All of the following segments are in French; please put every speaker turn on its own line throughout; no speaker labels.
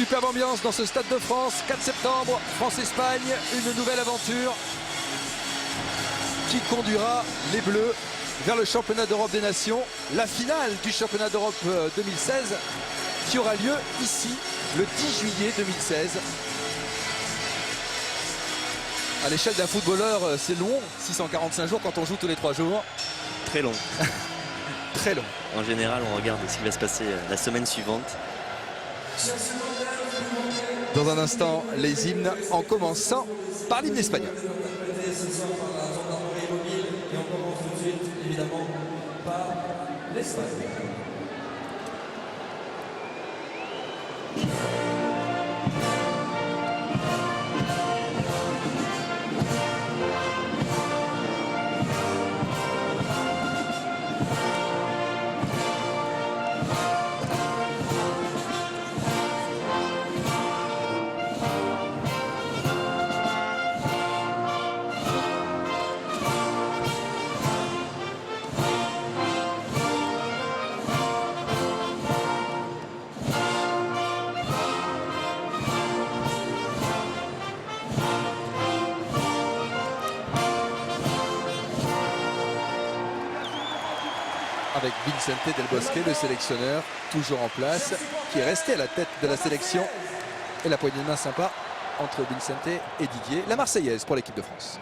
Superbe ambiance dans ce Stade de France, 4 septembre, France-Espagne, une nouvelle aventure qui conduira les Bleus vers le championnat d'Europe des Nations, la finale du championnat d'Europe 2016 qui aura lieu ici le 10 juillet 2016. À l'échelle d'un footballeur, c'est long, 645 jours quand on joue tous les 3 jours.
Très long.
Très long.
En général, on regarde ce qui va se passer la semaine suivante.
Dans un instant, les hymnes en commençant par l'hymne espagnol. Avec Vicente Del Bosque, le sélectionneur, toujours en place, qui est resté à la tête de la sélection. Et la poignée de main sympa entre Vicente et Didier. La Marseillaise pour l'équipe de France.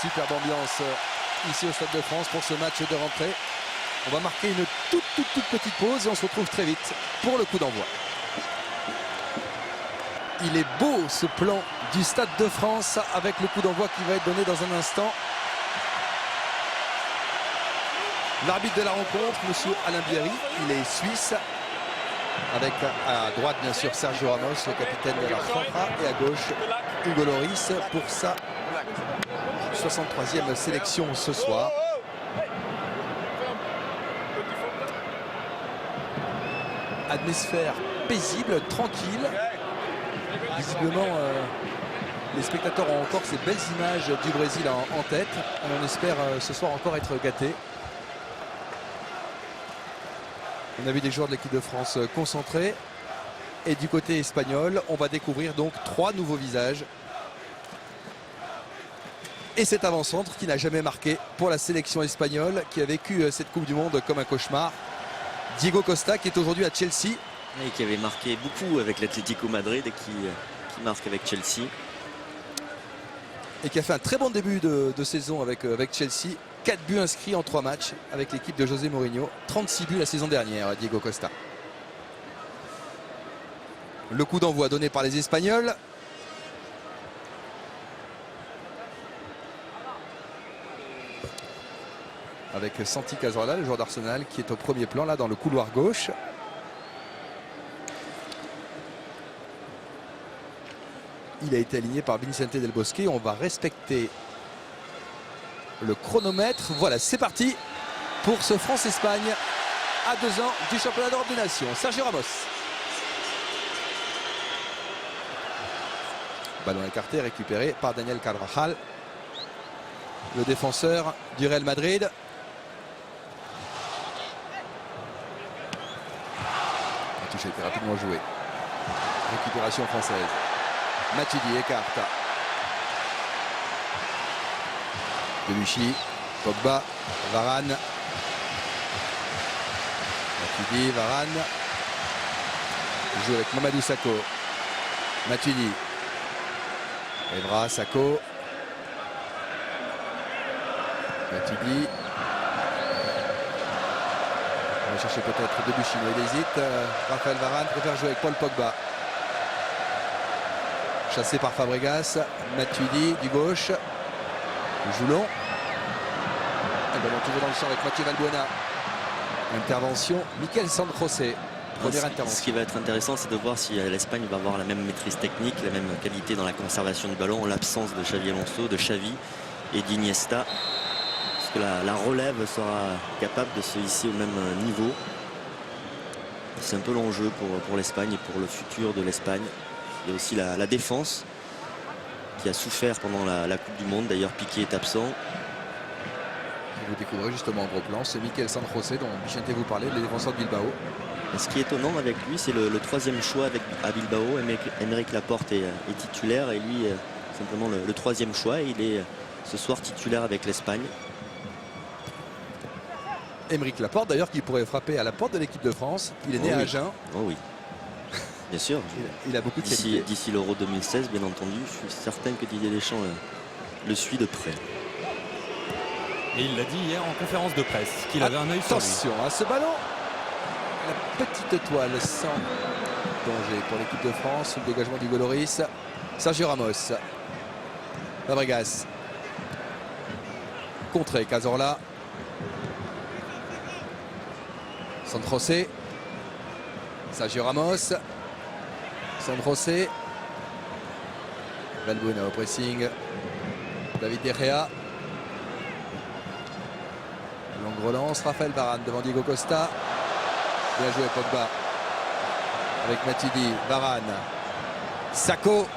Superbe ambiance ici au Stade de France pour ce match de rentrée. On va marquer une toute petite pause et on se retrouve très vite pour le coup d'envoi. Il est beau ce plan du Stade de France avec le coup d'envoi qui va être donné dans un instant. L'arbitre de la rencontre, monsieur Alain Bierry, il est suisse. Avec à droite bien sûr Sergio Ramos, le capitaine de la Roja, et à gauche Hugo Lloris pour sa 63e sélection ce soir. Atmosphère paisible, tranquille. Visiblement, les spectateurs ont encore ces belles images du Brésil en tête. On espère ce soir encore être gâtés. On a vu des joueurs de l'équipe de France concentrés. Et du côté espagnol, on va découvrir donc 3 nouveaux visages. Et cet avant-centre qui n'a jamais marqué pour la sélection espagnole, qui a vécu cette Coupe du Monde comme un cauchemar. Diego Costa, qui est aujourd'hui à Chelsea.
Et qui avait marqué beaucoup avec l'Atlético Madrid et qui marque avec Chelsea.
Et qui a fait un très bon début de saison avec Chelsea. 4 buts inscrits en 3 matchs avec l'équipe de José Mourinho. 36 buts la saison dernière, Diego Costa. Le coup d'envoi donné par les Espagnols. Avec Santi Cazorla, le joueur d'Arsenal, qui est au premier plan là dans le couloir gauche. Il a été aligné par Vicente Del Bosque. On va respecter le chronomètre. Voilà, c'est parti pour ce France-Espagne à 2 ans du championnat d'Europe des Nations. Sergio Ramos. Ballon écarté, récupéré par Daniel Carvajal, le défenseur du Real Madrid. La touche a été rapidement jouée. Récupération française. Matuidi écarte. Debuchy, Pogba, Varane. Matuidi, Varane. Il joue avec Mamadou Sakho. Matuidi. Evra, Sakho. Matuidi. On va chercher peut-être Debuchy, mais il hésite. Raphaël Varane préfère jouer avec Paul Pogba. Chassé par Fabregas. Matuidi du gauche. Joulon. Et ballon toujours dans le champ avec Mathieu Valbuena. Intervention, Mikel Sandrosé. Première intervention.
Ce qui va être intéressant, c'est de voir si l'Espagne va avoir la même maîtrise technique, la même qualité dans la conservation du ballon en l'absence de Xavi Alonso, de Xavi et d'Iniesta. Parce que la relève sera capable de se hisser au même niveau. C'est un peu l'enjeu pour l'Espagne et pour le futur de l'Espagne. Il y a aussi la défense qui a souffert pendant la Coupe du Monde. D'ailleurs, Piqué est absent.
Vous découvrez justement en gros plan, c'est Mikel Sandrosé dont Vicente vous parlait, le défenseur de Bilbao.
Et ce qui est étonnant avec lui, c'est le troisième choix à Bilbao. Aymeric Laporte est titulaire et lui simplement le troisième choix. Et il est ce soir titulaire avec l'Espagne.
Aymeric Laporte d'ailleurs qui pourrait frapper à la porte de l'équipe de France. Il est né à Agen.
Oh oui, bien sûr.
Il a beaucoup de qualité.
D'ici l'Euro 2016, bien entendu, je suis certain que Didier Deschamps le suit de près.
Et il l'a dit hier en conférence de presse qu'il avait un œil sur lui.
Attention à ce ballon. La petite toile sans danger pour l'équipe de France sous le dégagement du Goloris. Sergio Ramos. Fabregas. Contré Cazorla. Sandrosé. Sergio Ramos. Sandrosé. Valbuena au pressing. David De Gea. Longue relance. Raphaël Varane devant Diego Costa. Bien joué Pogba. Avec Matuidi. Varane. Sacco.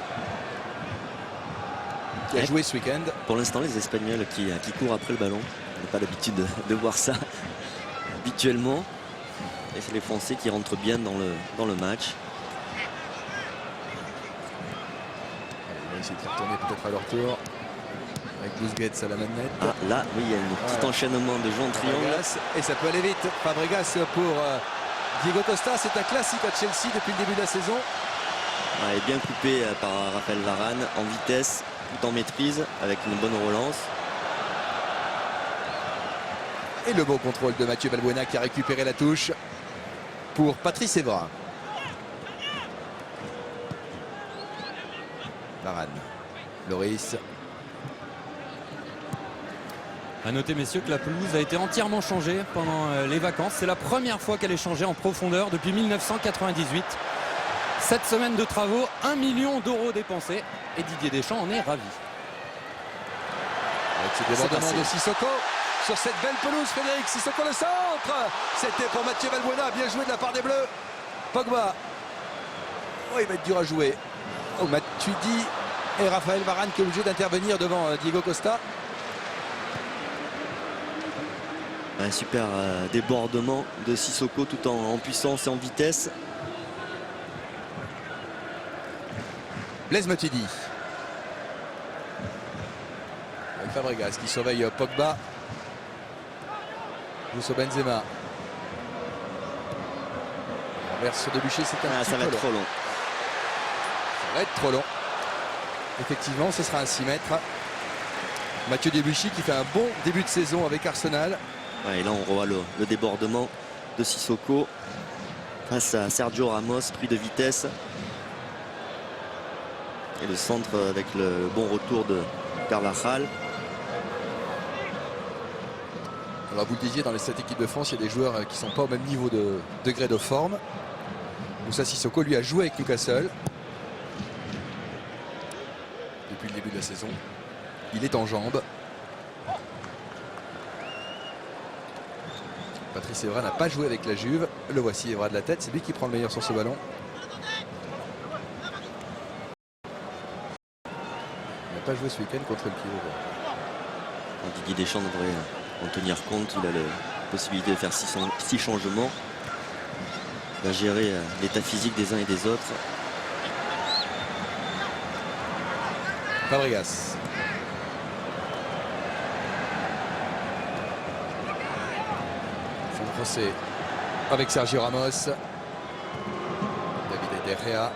Qui a joué ce week-end.
Pour l'instant, les Espagnols qui courent après le ballon. On n'a pas l'habitude de voir ça habituellement. Et c'est les Français qui rentrent bien dans le match.
Ils vont essayer de faire tourner peut-être à leur tour. Avec Busquets à la manette.
Ah, là, oui, il y a un petit enchaînement de jeux en triangle.
Et ça peut aller vite. Fabregas pour Diego Costa. C'est un classique à Chelsea depuis le début de la saison.
Et bien coupé par Raphaël Varane en vitesse, tout en maîtrise, avec une bonne relance.
Et le beau contrôle de Mathieu Valbuena qui a récupéré la touche pour Patrice Evra. Varane. Loris.
A noter, messieurs, que la pelouse a été entièrement changée pendant les vacances. C'est la première fois qu'elle est changée en profondeur depuis 1998. 7 semaines de travaux, 1 million d'euros dépensés. Et Didier Deschamps en est ravi.
Avec ce débordement de Sissoko sur cette belle pelouse, Frédéric. Sissoko le centre. C'était pour Mathieu Valbuena. Bien joué de la part des Bleus. Pogba. Oh, il va être dur à jouer. Oh, Matuidi et Raphaël Varane qui est obligé d'intervenir devant Diego Costa.
Un super débordement de Sissoko tout en puissance et en vitesse.
Blaise Matuidi. Avec Fabregas qui surveille Pogba. Moussa Benzema. Renverse sur Debuchy, c'est un petit
Ça va
peu
être trop long.
Ça va être trop long. Effectivement, ce sera un 6 mètres. Mathieu Debuchy qui fait un bon début de saison avec Arsenal.
Et là, on voit le débordement de Sissoko face à Sergio Ramos, pris de vitesse. Et le centre avec le bon retour de Carvajal.
Alors vous le disiez, dans les 7 équipes de France, il y a des joueurs qui ne sont pas au même niveau de degré de forme. Moussa Sissoko, lui, a joué avec Newcastle depuis le début de la saison. Il est en jambes. Patrice Evra n'a pas joué avec la Juve. Le voici, Evra de la tête. C'est lui qui prend le meilleur sur ce ballon. Il n'a pas joué ce week-end contre le Pio.
Didier Deschamps devrait en tenir compte. Il a la possibilité de faire 6 changements. Il va gérer l'état physique des uns et des autres.
Fabregas. Français avec Sergio Ramos. David De Gea.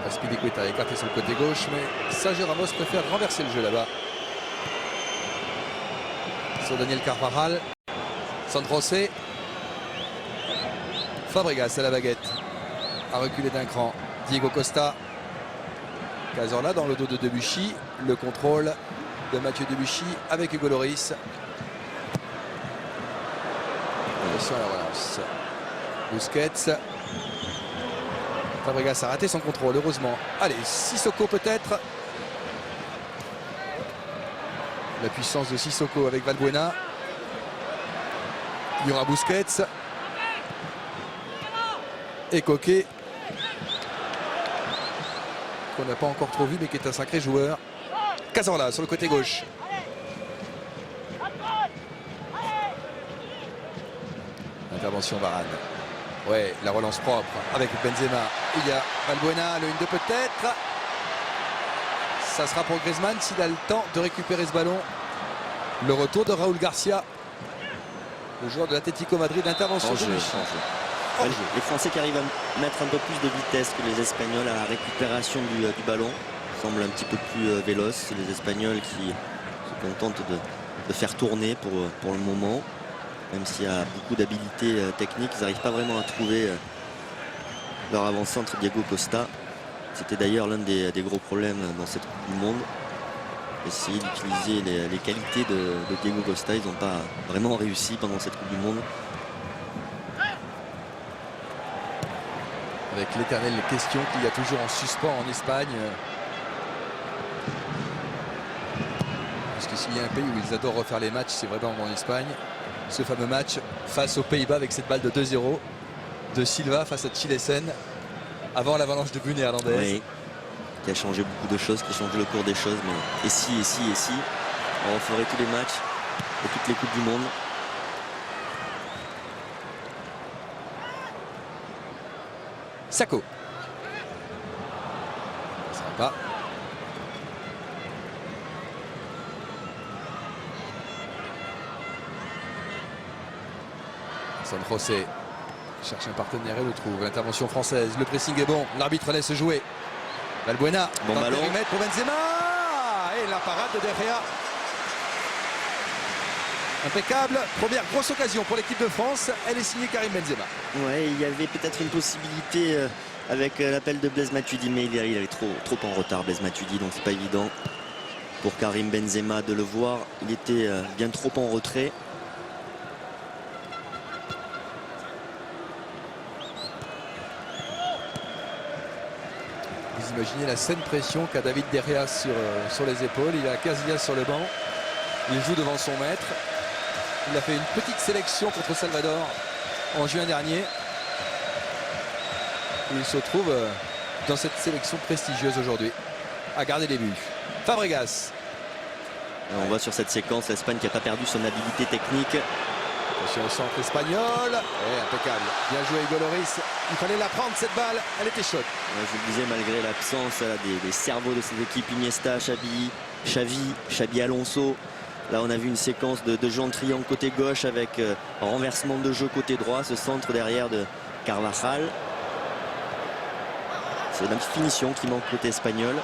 Aspilicueta écarté sur le côté gauche, mais Sergio Ramos préfère renverser le jeu là-bas. sur Daniel Carvajal. San José. Fabregas à la baguette. A reculé d'un cran. Diego Costa. Cazorla dans le dos de Debuchy. Le contrôle de Mathieu Debuchy avec Hugo Lloris. Attention à la relance. Busquets. Fabregas a raté son contrôle, heureusement. Allez, Sissoko peut-être. La puissance de Sissoko avec Valbuena. Il y aura Busquets. Et Coquet. Qu'on n'a pas encore trop vu, mais qui est un sacré joueur. Cazorla sur le côté gauche. Intervention Varane. Ouais, la relance propre avec Benzema. Il y a Valbuena, le 1-2 peut-être. Ça sera pour Griezmann s'il a le temps de récupérer ce ballon. Le retour de Raúl Garcia, le joueur de l'Atlético Madrid. L'intervention de Vichy.
Les Français qui arrivent à mettre un peu plus de vitesse que les Espagnols à la récupération du ballon. Semblent un petit peu plus véloces. C'est les Espagnols qui se contentent de faire tourner pour le moment. Même s'il y a beaucoup d'habilité technique, ils n'arrivent pas vraiment à trouver leur avant-centre Diego Costa. C'était d'ailleurs l'un des gros problèmes dans cette Coupe du Monde. Essayer d'utiliser les qualités de Diego Costa, ils n'ont pas vraiment réussi pendant cette Coupe du Monde.
Avec l'éternelle question qu'il y a toujours en suspens en Espagne. Parce que s'il y a un pays où ils adorent refaire les matchs, c'est vraiment en Espagne. Ce fameux match face aux Pays-Bas avec cette balle de 2-0 de Silva face à Chilesen avant l'avalanche de buts néerlandaise.
Oui, qui a changé beaucoup de choses, qui a changé le cours des choses. Mais et si, on referait tous les matchs et toutes les Coupes du Monde.
Sako. Ça va pas. San José cherche un partenaire et le trouve. L'intervention française, le pressing est bon. L'arbitre laisse jouer. Valbuena,
bon ballon
pour Benzema. Et la parade de De Gea. Impeccable. Première grosse occasion pour l'équipe de France. Elle est signée Karim Benzema.
Ouais, il y avait peut-être une possibilité avec l'appel de Blaise Matuidi, mais il avait trop en retard Blaise Matuidi, donc c'est pas évident pour Karim Benzema de le voir. Il était bien trop en retrait.
Vous imaginez la saine pression qu'a David De Gea sur les épaules. Il a Casillas sur le banc. Il joue devant son maître. Il a fait une petite sélection contre Salvador en juin dernier. Et il se trouve dans cette sélection prestigieuse aujourd'hui à garder les buts. Fabregas.
On voit sur cette séquence l'Espagne qui n'a pas perdu son habilité technique.
Attention au centre espagnol. Et impeccable. Bien joué Hugo Lloris. Il fallait la prendre cette balle. Elle était chaude.
Je vous le disais, malgré l'absence des cerveaux de cette équipe, Iniesta, Xavi Alonso. Là, on a vu une séquence de jeu en triangle côté gauche avec un renversement de jeu côté droit. Ce centre derrière de Carvajal. C'est la finition qui manque côté espagnol.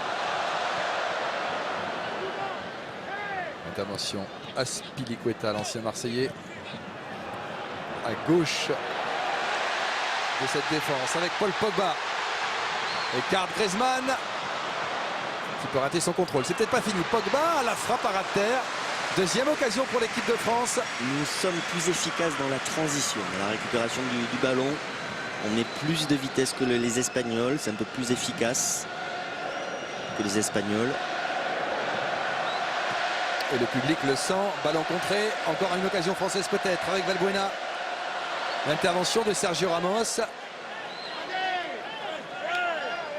Intervention Azpilicueta, l'ancien Marseillais. À gauche de cette défense avec Paul Pogba. Écarte Griezmann qui peut rater son contrôle. C'est peut-être pas fini. Pogba, la frappe à ras de terre. Deuxième occasion pour l'équipe de France.
Nous sommes plus efficaces dans la transition, dans la récupération du ballon. On met plus de vitesse que les Espagnols. C'est un peu plus efficace que les Espagnols.
Et le public le sent. Ballon contré. Encore une occasion française peut-être avec Valbuena. L'intervention de Sergio Ramos.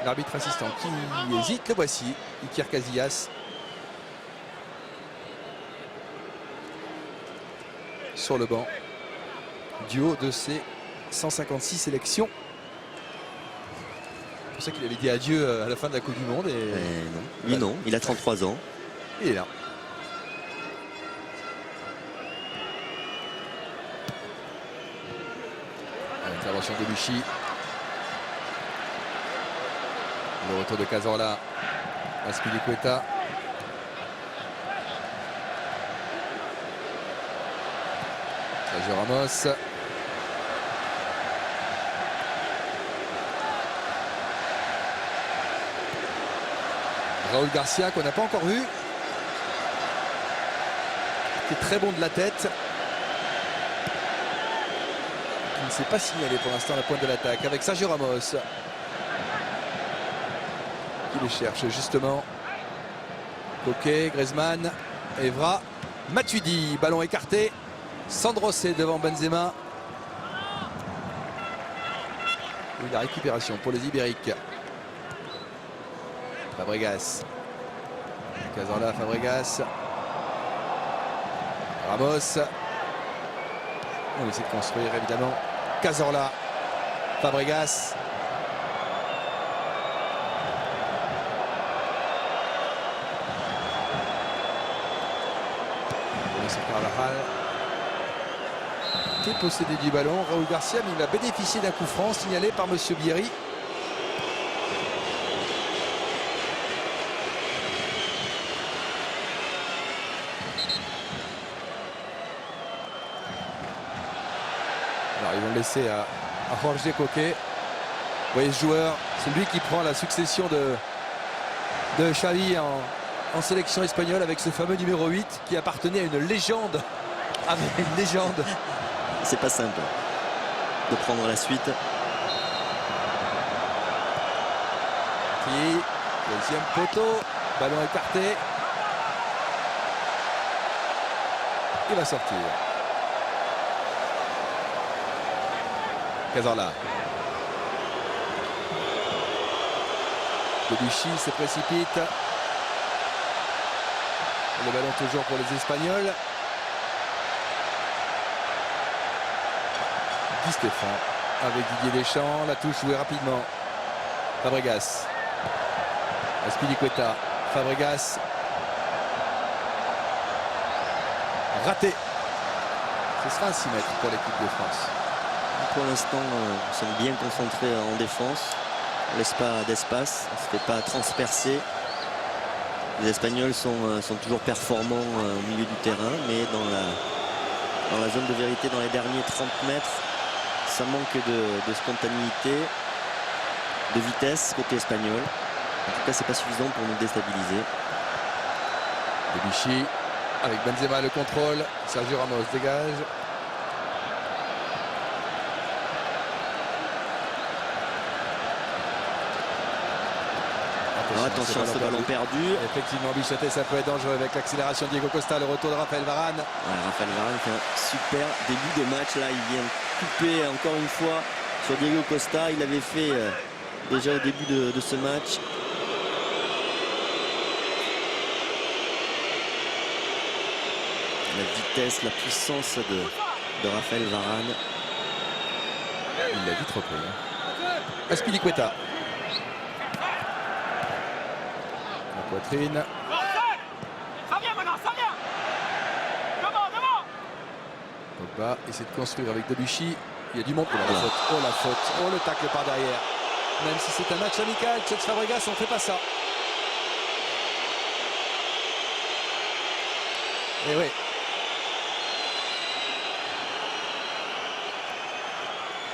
L'arbitre assistant qui hésite, le voici. Iker Casillas. Sur le banc. Du haut de ses 156 sélections. C'est pour ça qu'il avait dit adieu à la fin de la Coupe du Monde. Et
non. Lui non, il a 33 ans.
Il est là. Intervention de Debuchy. Le retour de Cazorla. Azpilicueta. Sergio Ramos. Raúl Garcia qu'on n'a pas encore vu. Qui est très bon de la tête. Qui ne s'est pas signalé pour l'instant à la pointe de l'attaque avec Sergio Ramos. Qui le cherche justement. Coquet, Griezmann, Evra, Matuidi, ballon écarté. Sandro C devant Benzema. Et la récupération pour les Ibériques. Fabregas. Cazorla, Fabregas. Ramos. On essaie de construire évidemment. Cazorla. Fabregas. Carvajal qui est possédé du ballon. Raúl Garcia, mais il a bénéficié d'un coup franc signalé par Monsieur Bierry. Alors ils vont le laisser à Jorge Coquet. Vous voyez ce joueur, c'est lui qui prend la succession de Xavi en sélection espagnole avec ce fameux numéro 8 qui appartenait à une légende. Ah mais une légende.
C'est pas simple de prendre la suite.
Qui, deuxième poteau, ballon écarté. Il va sortir. Cazorla. Debuchy se précipite. Le ballon toujours pour les Espagnols. Di Stéphane avec Didier Deschamps. La touche jouée rapidement. Fabregas. Azpilicueta. Fabregas. Raté. Ce sera un 6 mètres pour l'équipe de France.
Pour l'instant, nous sommes bien concentrés en défense. On ne laisse pas d'espace. On ne se fait pas transpercer. Les Espagnols sont toujours performants au milieu du terrain, mais dans la zone de vérité, dans les derniers 30 mètres, ça manque de spontanéité, de vitesse côté espagnol. En tout cas, c'est pas suffisant pour nous déstabiliser.
Debuchy avec Benzema le contrôle. Sergio Ramos dégage.
Attention à ce ballon perdu.
Effectivement, Bichotet, ça peut être dangereux avec l'accélération de Diego Costa, le retour de Raphaël Varane.
Ouais, Raphaël Varane fait un super début de match. Là, il vient couper encore une fois sur Diego Costa. Il avait fait déjà au début de ce match. La vitesse, la puissance de Raphaël Varane.
Il l'a vite repris. Azpilicueta. Poitrine.
Ça vient maintenant, ça vient. Devant.
Pogba essaie de construire avec Debuchy. Il y a du monde. Oh la faute. Oh la faute. Oh le tacle par derrière. Même si c'est un match amical, Cesc Fabregas, on ne fait pas ça. Et oui.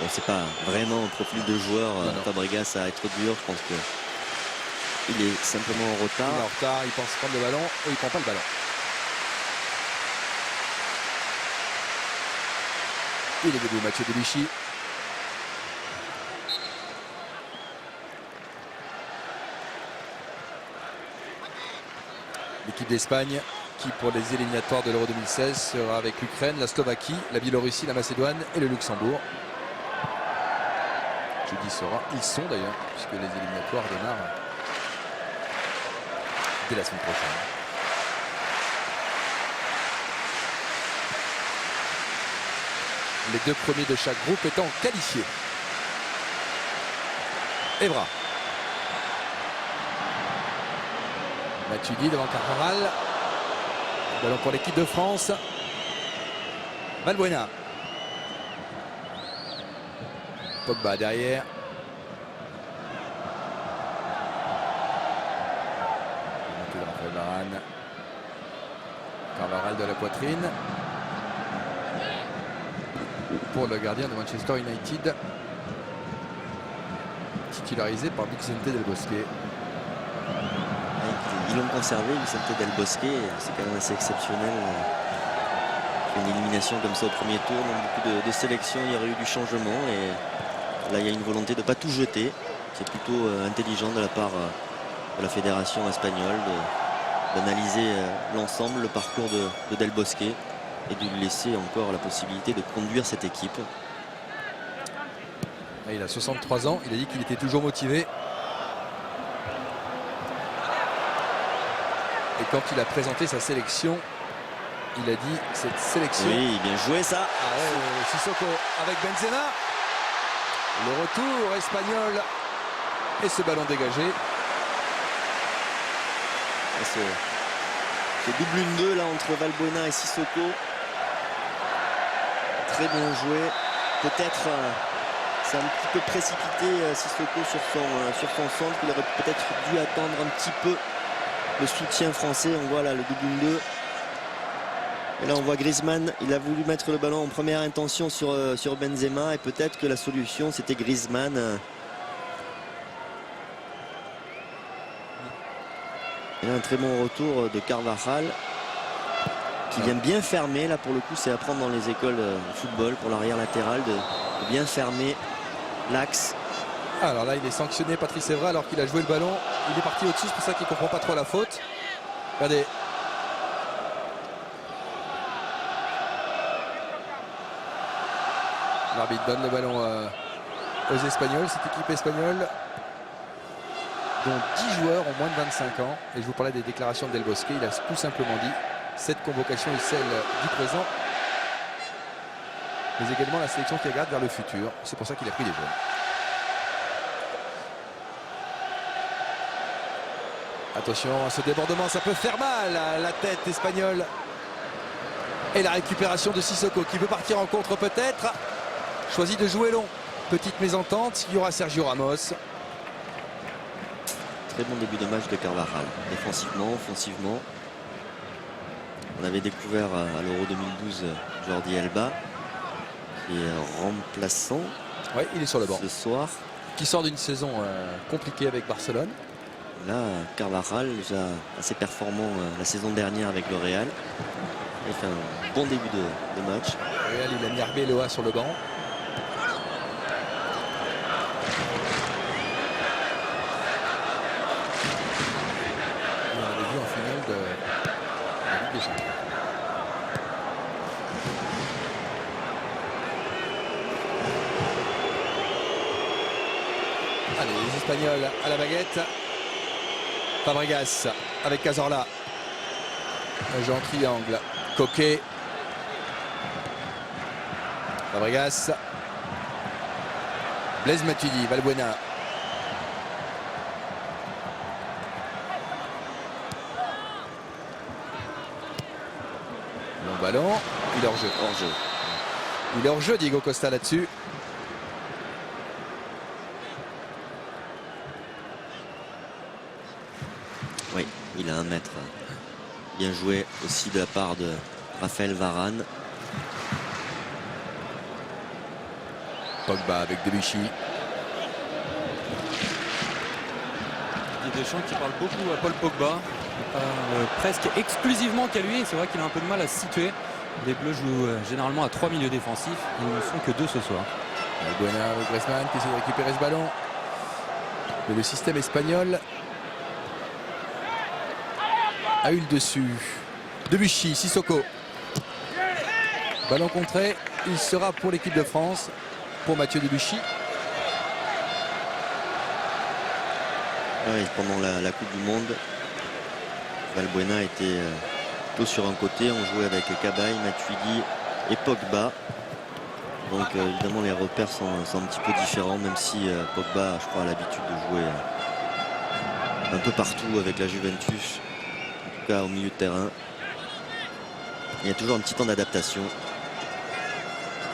Bon, c'est pas vraiment un profil de joueur Fabregas à être dur. Je pense que il est simplement en retard.
Il est en retard, il pense prendre le ballon et il ne prend pas le ballon. Et le début du match de Vichy. L'équipe d'Espagne qui pour les éliminatoires de l'Euro 2016 sera avec l'Ukraine, la Slovaquie, la Biélorussie, la Macédoine et le Luxembourg. Je dis sera, ils sont d'ailleurs, puisque les éliminatoires démarrent dès la semaine prochaine. Les deux premiers de chaque groupe étant qualifiés. Evra. Matuidi devant Carvajal. Ballon pour l'équipe de France. Valbuena. Pogba derrière. Raphaël Varane. Carvajal de la poitrine. pour le gardien de Manchester United, titularisé par Vicente Del Bosque.
Ils l'ont conservé, Vicente Del Bosque. C'est quand même assez exceptionnel. Une élimination comme ça au premier tour, dans beaucoup de sélections, il y aurait eu du changement. Et là, il y a une volonté de ne pas tout jeter. C'est plutôt intelligent de la part de la fédération espagnole d'analyser l'ensemble, le parcours de Del Bosque et de lui laisser encore la possibilité de conduire cette équipe.
Il a 63 ans, il a dit qu'il était toujours motivé. Et quand il a présenté sa sélection, il a dit cette sélection...
Oui, bien joué ça.
Ah ouais, Sissoko avec Benzema. Le retour espagnol et ce ballon dégagé.
Ce double 1-2 là entre Valbuena et Sissoko. Très bien joué. Peut-être c'est un petit peu précipité Sissoko sur son centre. Il aurait peut-être dû attendre un petit peu le soutien français. On voit là le double 1-2. Et là on voit Griezmann, il a voulu mettre le ballon en première intention sur Benzema et peut-être que la solution c'était Griezmann. Et là, un très bon retour de Carvajal qui vient bien fermer. Là pour le coup c'est à prendre dans les écoles de football pour l'arrière latéral de bien fermer l'axe.
Alors là il est sanctionné Patrice Evra alors qu'il a joué le ballon. Il est parti au-dessus, c'est pour ça qu'il ne comprend pas trop la faute. Regardez. L'arbitre donne le ballon aux Espagnols, cette équipe espagnole dont 10 joueurs ont moins de 25 ans. Et je vous parlais des déclarations de Del Bosque, il a tout simplement dit cette convocation est celle du présent, mais également la sélection qui regarde vers le futur. C'est pour ça qu'il a pris les jeunes. Attention à ce débordement, ça peut faire mal à la tête espagnole. Et la récupération de Sissoko qui veut partir en contre peut-être. Choisit de jouer long. Petite mésentente, il y aura Sergio Ramos.
Très bon début de match de Carvajal. Défensivement, offensivement. On avait découvert à l'Euro 2012 Jordi Alba, qui est remplaçant.
Oui, il est sur le banc.
Ce soir.
Qui sort d'une saison compliquée avec Barcelone.
Là, Carvajal, déjà assez performant la saison dernière avec le Real. Il fait un bon début de match.
Le Real, il a mis Arbeloa sur le banc. Allez, les Espagnols à la baguette. Fabregas avec Cazorla. Un jeu en triangle. Coquet. Fabregas. Blaise Matuidi, Valbuena. Bon ballon. Il est hors jeu.
Hors-jeu.
Il est hors jeu, Diego Costa là-dessus.
Oui, il a un mètre. Bien joué aussi de la part de Raphaël Varane.
Pogba avec Debuchy.
Didier Deschamps qui parle beaucoup à Paul Pogba. Presque exclusivement qu'à lui. C'est vrai qu'il a un peu de mal à se situer. Les Bleus jouent généralement à 3 milieux défensifs. Ils ne sont que 2 ce soir.
Valbuena avec Griezmann qui essaie de récupérer ce ballon. Mais le système espagnol a eu le dessus. Debuchy, Sissoko. Ballon contré. Il sera pour l'équipe de France. Pour Mathieu Debuchy.
Oui, pendant la Coupe du Monde, Valbuena était plutôt sur un côté. On jouait avec Cabaye, Matuidi et Pogba. Donc évidemment les repères sont un petit peu différents, même si Pogba, je crois, a l'habitude de jouer un peu partout avec la Juventus, en tout cas au milieu de terrain. Il y a toujours un petit temps d'adaptation.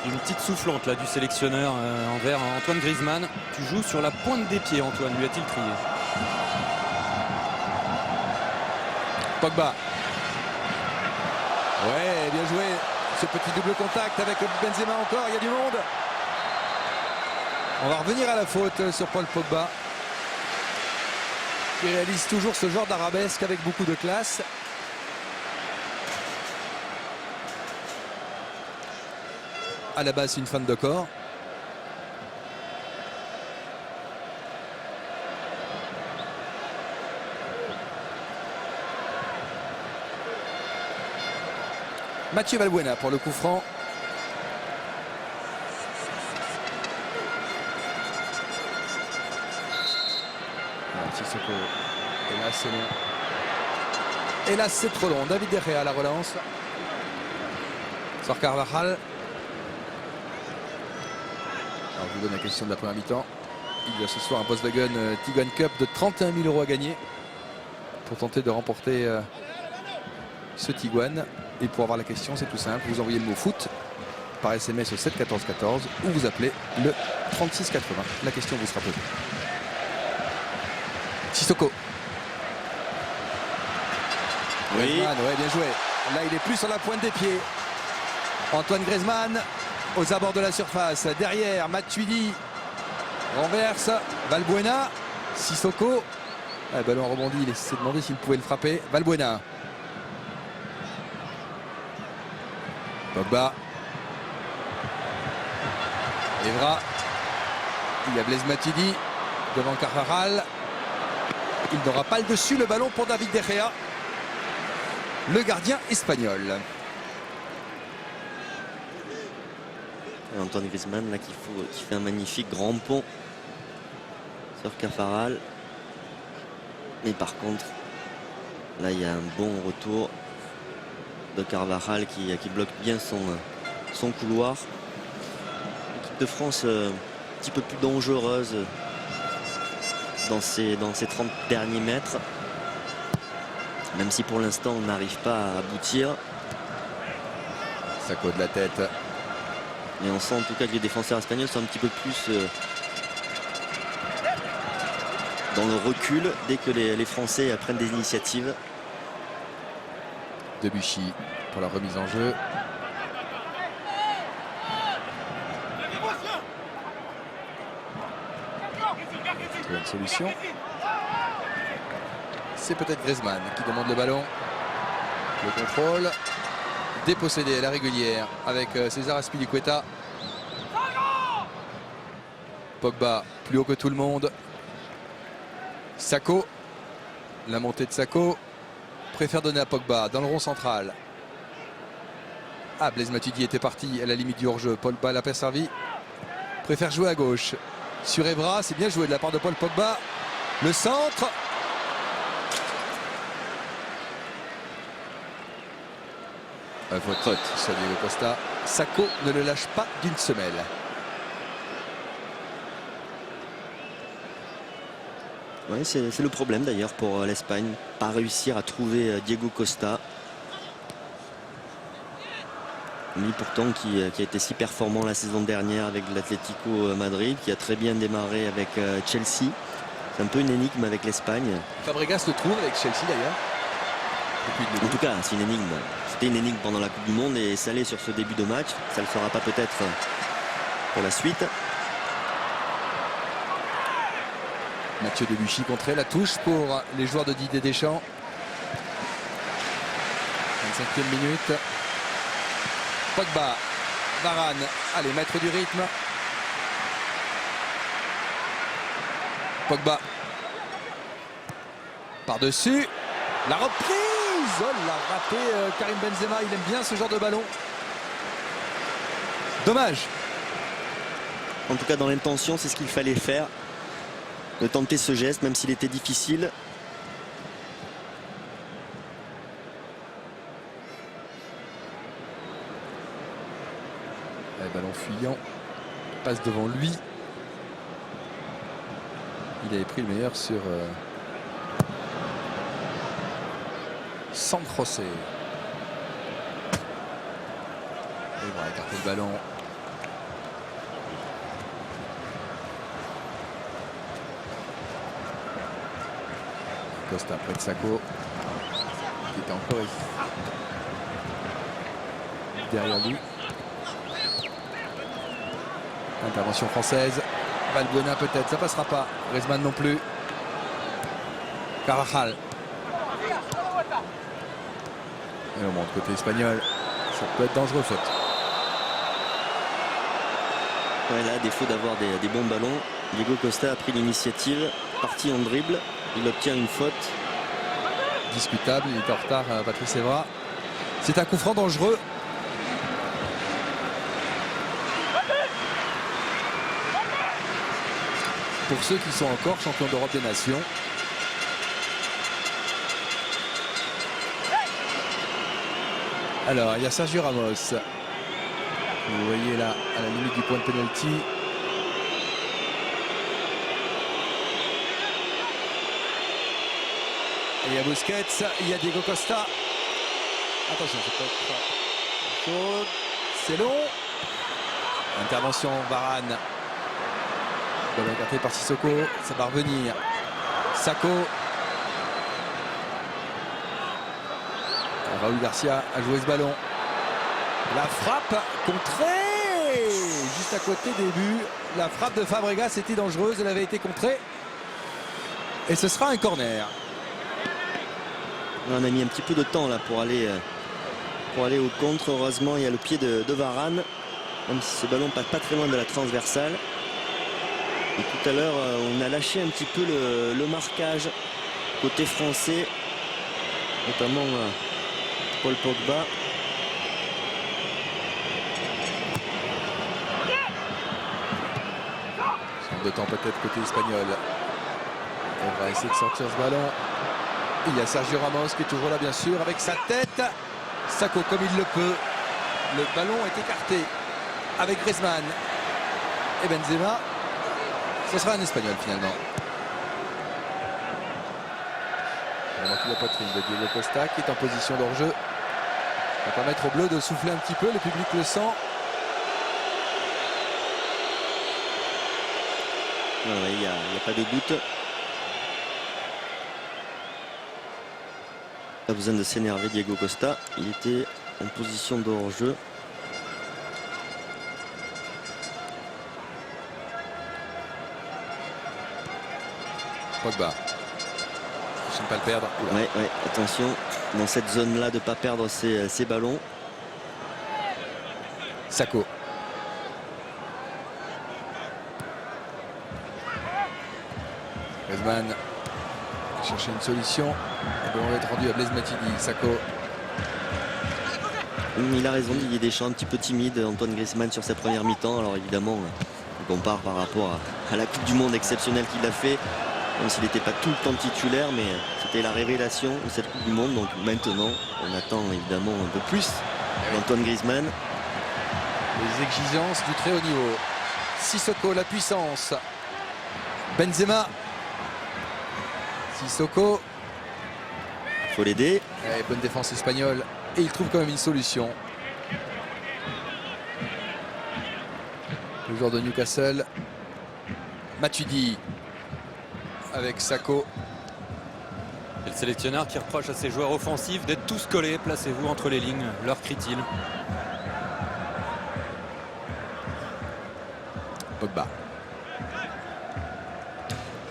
Une petite soufflante là du sélectionneur envers Antoine Griezmann. Tu joues sur la pointe des pieds, Antoine, lui a-t-il crié.
Pogba. Ouais, bien joué ce petit double contact avec Benzema encore, il y a du monde. On va revenir à la faute sur Paul Pogba, qui réalise toujours ce genre d'arabesque avec beaucoup de classe. À la base, une fan de corps. Mathieu Valbuena pour le coup franc. Sissoko. Et là c'est long. Et là c'est trop long. David De Gea à la relance. Sort Carvajal. Alors je vous donne la question de la première mi-temps. Il y a ce soir un Volkswagen Tiguan Cup de 31 000 € à gagner pour tenter de remporter ce Tiguan. Et pour avoir la question, c'est tout simple. Vous envoyez le mot foot par SMS au 7 14 14 ou vous appelez le 36 80. La question vous sera posée. Sissoko.
Oui.
Griezmann, ouais, bien joué. Là, il est plus sur la pointe des pieds. Antoine Griezmann aux abords de la surface. Derrière, Matuidi renverse. Valbuena. Sissoko. Ah, ballon rebondi. Il s'est demandé s'il pouvait le frapper. Valbuena. Pogba. Evra. Il y a Blaise Matuidi devant Carvajal. Il n'aura pas le dessus, le ballon pour David De Gea, le gardien espagnol.
Et Antoine Griezmann là, qui fait un magnifique grand pont sur Carvajal. Mais par contre, là il y a un bon retour de Carvajal qui bloque bien son couloir. L'équipe de France un petit peu plus dangereuse dans ces 30 derniers mètres. Même si pour l'instant on n'arrive pas à aboutir.
Sako de la tête.
Mais on sent en tout cas que les défenseurs espagnols sont un petit peu plus dans le recul dès que les Français prennent des initiatives.
Debuchy pour la remise en jeu. Trouver une solution. C'est peut-être Griezmann qui demande le ballon. Le contrôle. Dépossédé à la régulière avec César Azpilicueta. Pogba plus haut que tout le monde. Sako. La montée de Sako. Préfère donner à Pogba dans le rond central. Ah, Blaise Matuidi était parti à la limite du hors-jeu. Pogba l'a pas servi. Préfère jouer à gauche. Sur Evra, c'est bien joué de la part de Paul Pogba. Le centre. Faute sur Diego Costa. Sako ne le lâche pas d'une semelle.
Ouais, c'est le problème d'ailleurs pour l'Espagne. Pas réussir à trouver Diego Costa. Lui pourtant qui a été si performant la saison dernière avec l'Atlético Madrid, qui a très bien démarré avec Chelsea. C'est un peu une énigme avec l'Espagne.
Fabregas le trouve avec Chelsea d'ailleurs.
En tout cas, c'est une énigme. C'était une énigme pendant la Coupe du Monde et ça l'est sur ce début de match. Ça ne le sera pas peut-être pour la suite.
Mathieu Debuchy contré, la touche pour les joueurs de Didier Deschamps. 25e minute. Pogba, Varane, allez, maître du rythme. Pogba. Par-dessus. La reprise. Oh, l'a raté Karim Benzema, il aime bien ce genre de ballon. Dommage.
En tout cas, dans l'intention, c'est ce qu'il fallait faire. De tenter ce geste, même s'il était difficile.
Le ballon fuyant. Passe devant lui. Il avait pris le meilleur sur San José. Il va écarter le ballon. Costa près de Sako. Qui était encore ici. derrière lui. Intervention française. Valbuena peut-être, ça passera pas. Griezmann non plus. Carvajal. Et on monte côté espagnol. Ça peut être dangereux, faute.
Ouais, là, à défaut d'avoir des bons ballons, Diego Costa a pris l'initiative, parti en dribble, il obtient une faute.
Discutable, il est en retard, Patrice Evra. C'est un coup franc dangereux. Pour ceux qui sont encore champions d'Europe des Nations. Alors, il y a Sergio Ramos. Vous voyez là, à la limite du point de pénalty. Et il y a Busquets, il y a Diego Costa. Attention, c'est pas chaud. C'est long. Intervention Varane. Ballon écarté par Sissoko. Ça va revenir. Sako. Raúl Garcia a joué ce ballon. La frappe contrée. Juste à côté des buts. La frappe de Fabregas était dangereuse. Elle avait été contrée. Et ce sera un corner.
On a mis un petit peu de temps là pour aller au contre. Heureusement, il y a le pied de Varane, même si ce ballon passe pas très loin de la transversale. Et tout à l'heure, on a lâché un petit peu le marquage côté français, notamment Paul Pogba.
Champ de temps peut-être côté espagnol. On va essayer de sortir ce ballon. Il y a Sergio Ramos qui est toujours là bien sûr avec sa tête. Sako comme il le peut. Le ballon est écarté avec Griezmann et Benzema. Ce sera un Espagnol finalement. On manque la poitrine de Diego Costa qui est en position d'hors-jeu. Ça va permettre aux Bleus de souffler un petit peu. Le public le sent.
Il n'y a pas de doute. Pas besoin de s'énerver Diego Costa. Il était en position de hors-jeu.
Pogba. Je ne pas le perdre.
Ouais, attention dans cette zone-là de ne pas perdre ses ballons.
Sako. Griezmann chercher une solution. Le ballon va être rendu à Blaise Matuidi. Sako.
Il a raison, Didier Deschamps, un petit peu timide, Antoine Griezmann sur sa première mi-temps. Alors évidemment, on compare par rapport à la Coupe du Monde exceptionnelle qu'il a fait, même s'il n'était pas tout le temps titulaire, mais c'était la révélation de cette Coupe du Monde. Donc maintenant, on attend évidemment un peu plus d'Antoine Griezmann.
Les exigences du très haut niveau. Sissoko, la puissance. Benzema. Sissoko.
Il faut l'aider.
Bonne défense espagnole. Et il trouve quand même une solution. Le joueur de Newcastle. Matuidi. Avec Sako.
Et le sélectionneur qui reproche à ses joueurs offensifs d'être tous collés. Placez-vous entre les lignes, leur crie-t-il.
Pogba.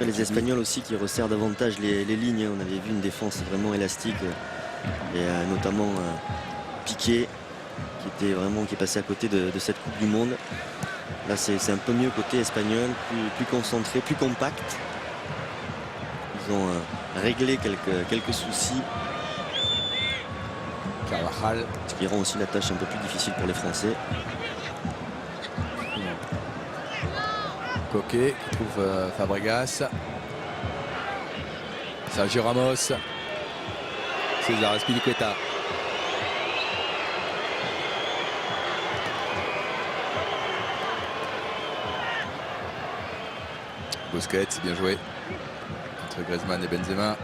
Les Espagnols aussi qui resserrent davantage les lignes. On avait vu une défense vraiment élastique. Et notamment Piqué qui est passé à côté de cette Coupe du Monde. Là c'est un peu mieux côté espagnol, plus concentré, plus compact. Ils ont réglé quelques soucis.
Carvajal.
Ce qui rend aussi la tâche un peu plus difficile pour les Français.
Coquet qui trouve Fabregas. Sergio Ramos. César Azpilicueta. Busquets, c'est bien joué. Entre Griezmann et Benzema.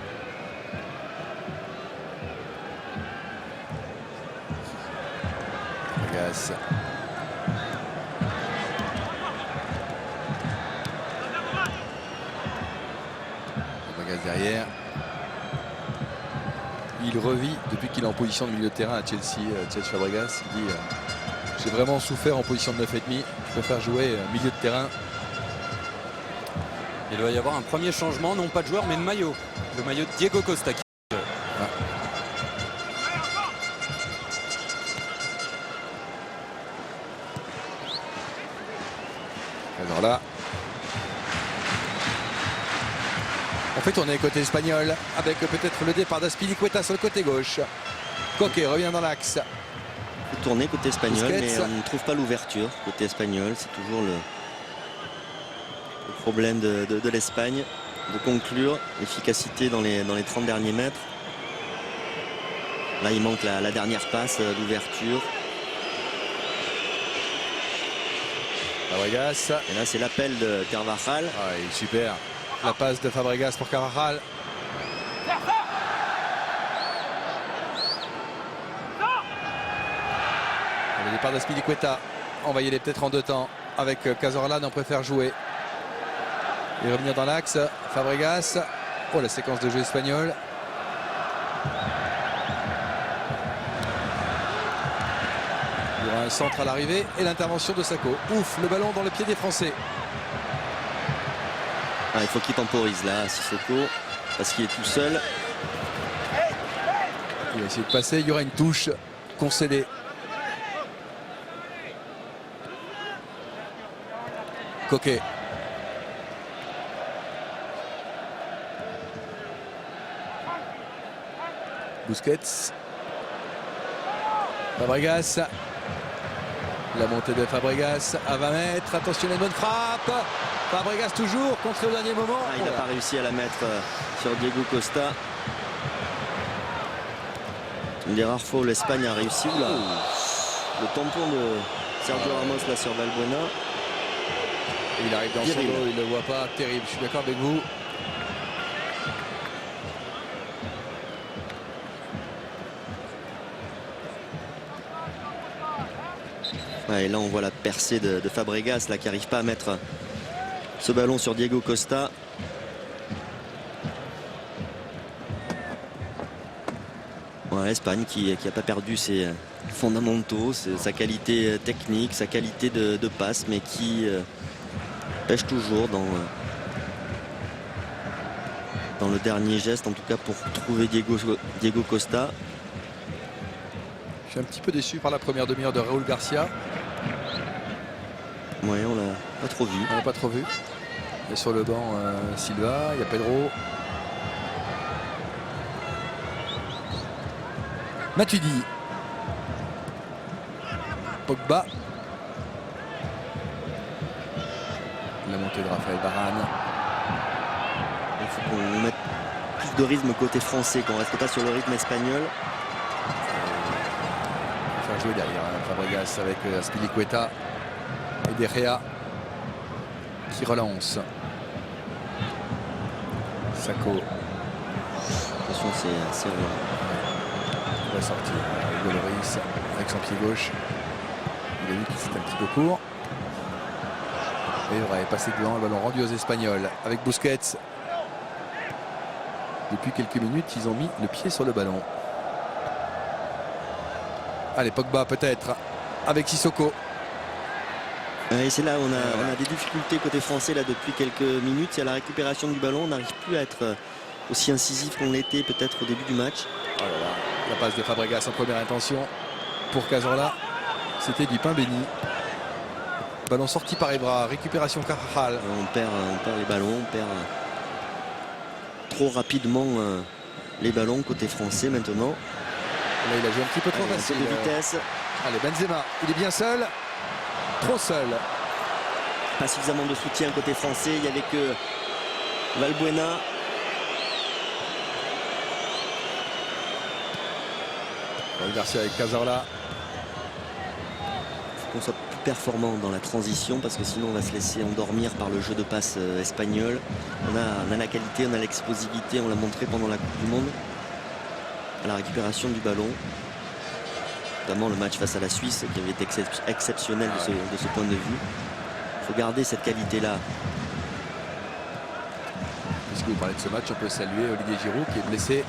Fabregas. Fabregas derrière. Il revit depuis qu'il est en position de milieu de terrain à Chelsea, Cesc Fabregas. Il dit j'ai vraiment souffert en position de 9,5. Je préfère jouer milieu de terrain.
Il doit y avoir un premier changement, non pas de joueur mais de maillot. Le maillot de Diego Costa.
Alors là, on fait tourner côté espagnol avec peut-être le départ d'Azpilicueta sur le côté gauche. Coquet revient dans l'axe.
Tourner côté espagnol,
Busquets.
mais on ne trouve pas l'ouverture côté espagnol. C'est toujours le problème de l'Espagne de conclure. L'efficacité dans les 30 derniers mètres. Là, il manque la dernière passe d'ouverture.
Fabregas.
Et là, c'est l'appel de Carvajal.
Ah, il est super. La passe de Fabregas pour Carvajal. Le départ d'Azpilicueta. On va y aller peut-être en deux temps avec Cazorla, on préfère jouer. Et revenir dans l'axe. Fabregas. Oh, la séquence de jeu espagnole. Il y aura un centre à l'arrivée et l'intervention de Sako. Ouf, le ballon dans le pied des Français.
Ah, il faut qu'il temporise là, Sissoko, parce qu'il est tout seul.
Il va essayer de passer. Il y aura une touche concédée. Coquet. Busquets. Fabregas. La montée de Fabregas à 20 mètres. Attention, la bonne frappe. Fabregas toujours contre le dernier moment.
Ah, il n'a pas réussi à la mettre sur Diego Costa. Une des rares fois où l'Espagne a réussi. Oula. Le tampon de Sergio Ramos là sur Valbuena.
Il arrive dans son
Terrible.
dos, il ne le voit pas. Terrible, je suis d'accord avec vous.
Ouais, et là on voit la percée de Fabregas là, qui n'arrive pas à mettre ce ballon sur Diego Costa. Ouais, l'Espagne qui n'a pas perdu ses fondamentaux, sa qualité technique, sa qualité de passe, mais qui pêche toujours dans le dernier geste, en tout cas pour trouver Diego Costa.
Je suis un petit peu déçu par la première demi-heure de Raúl Garcia.
Ouais, on l'a pas trop vu.
On l'a pas trop vu. Il y a sur le banc Silva, il y a Pedro. Matuidi. Pogba. La montée de Raphaël Varane.
Il faut qu'on mette plus de rythme côté français, qu'on ne reste pas sur le rythme espagnol.
On va faire jouer derrière Fabregas avec Azpilicueta et De Gea qui relance. Sako
Attention, c'est
va sortir. Hugo Lloris avec son pied gauche. Il a vu qu'il c'était un petit peu court. Et il aurait passé devant le ballon rendu aux Espagnols avec Busquets. Depuis quelques minutes, ils ont mis le pied sur le ballon. Allez, Pogba peut-être avec Sissoko.
Et c'est là où on a des difficultés côté français là depuis quelques minutes. Il y a la récupération du ballon, on n'arrive plus à être aussi incisif qu'on l'était peut-être au début du match.
Oh là là, la passe de Fabregas en première intention pour Cazorla. C'était du pain béni. Ballon sorti par Ibra, récupération Carvajal.
On perd les ballons, on perd trop rapidement les ballons côté français maintenant.
Là, il a joué un petit peu trop
Allez, un peu
facile.
de vitesse,
Allez, Benzema, il est bien seul. Trop seul.
pas suffisamment de soutien côté français. Il n'y avait que Valbuena.
Raúl Garcia avec Cazorla.
Il faut qu'on soit plus performant dans la transition parce que sinon on va se laisser endormir par le jeu de passe espagnol. On a la qualité, on a l'explosivité, on l'a montré pendant la Coupe du Monde. À la récupération du ballon. Notamment le match face à la Suisse qui avait été exceptionnel de ce point de vue. Il faut garder cette qualité-là.
Puisque vous parlez de ce match, on peut saluer Olivier Giroud qui est blessé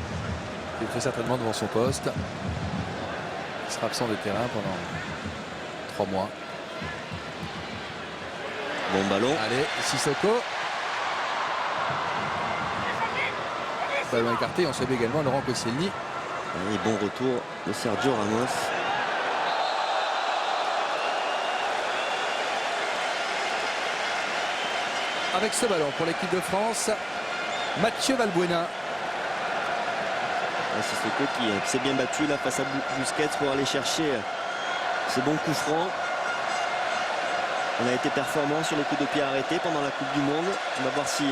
Il est très certainement devant son poste. Il sera absent des terrains pendant 3 mois.
Bon ballon.
Allez, Sissoko. Ballon écarté, on salue également Laurent Koscielny.
Et bon retour de Sergio Ramos.
Avec ce ballon pour l'équipe de France, Mathieu Valbuena.
Sissoko qui s'est bien battu là face à Busquets pour aller chercher ce bon coup franc. On a été performant sur les coups de pied arrêtés pendant la Coupe du Monde. On va voir si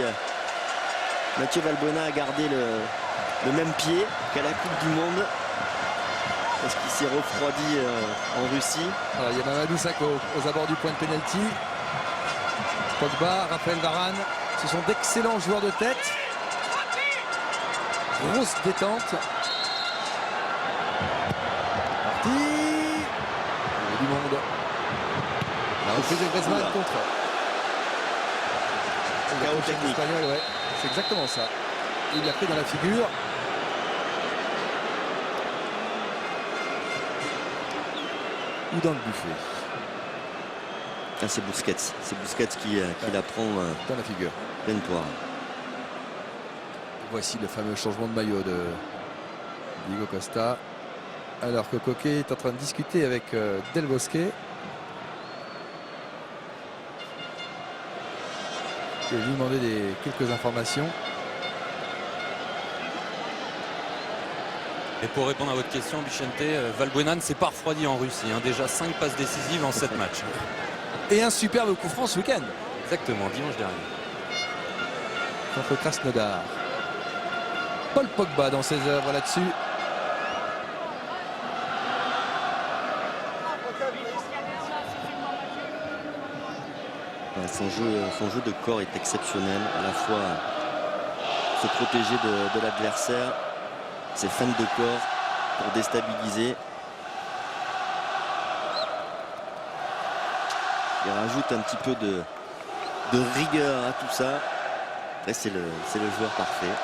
Mathieu Valbuena a gardé le même pied qu'à la Coupe du Monde. Est-ce qu'il s'est refroidi en Russie?
Alors, il y a Mamadou Sakho aux abords du point de pénalty. Pogba, Raphaël Varane, ce sont d'excellents joueurs de tête. Grosse détente. Parti. Il y a du monde. La reprise de Griezmann
Oula.
contre.
Chaos technique.
Espagnol, ouais. C'est exactement ça. Il l'a pris dans la figure. Ou dans le buffet.
Ah, c'est Busquets. C'est Busquets qui la prend
Dans la figure.
pleine poire.
Voici le fameux changement de maillot de Diego Costa. Alors que Coquet est en train de discuter avec Del Bosque. Je vais lui demander quelques informations.
Et pour répondre à votre question, Vicente, Valbuena ne s'est pas refroidi en Russie. Hein. Déjà 5 passes décisives en 7 matchs.
Et un superbe coup franc ce week-end
Exactement, dimanche dernier.
contre Krasnodar. Paul Pogba dans ses œuvres là-dessus.
Son jeu de corps est exceptionnel. À la fois se protéger de l'adversaire, ses feintes de corps pour déstabiliser. Il rajoute un petit peu de rigueur à tout ça. Après, c'est le joueur parfait.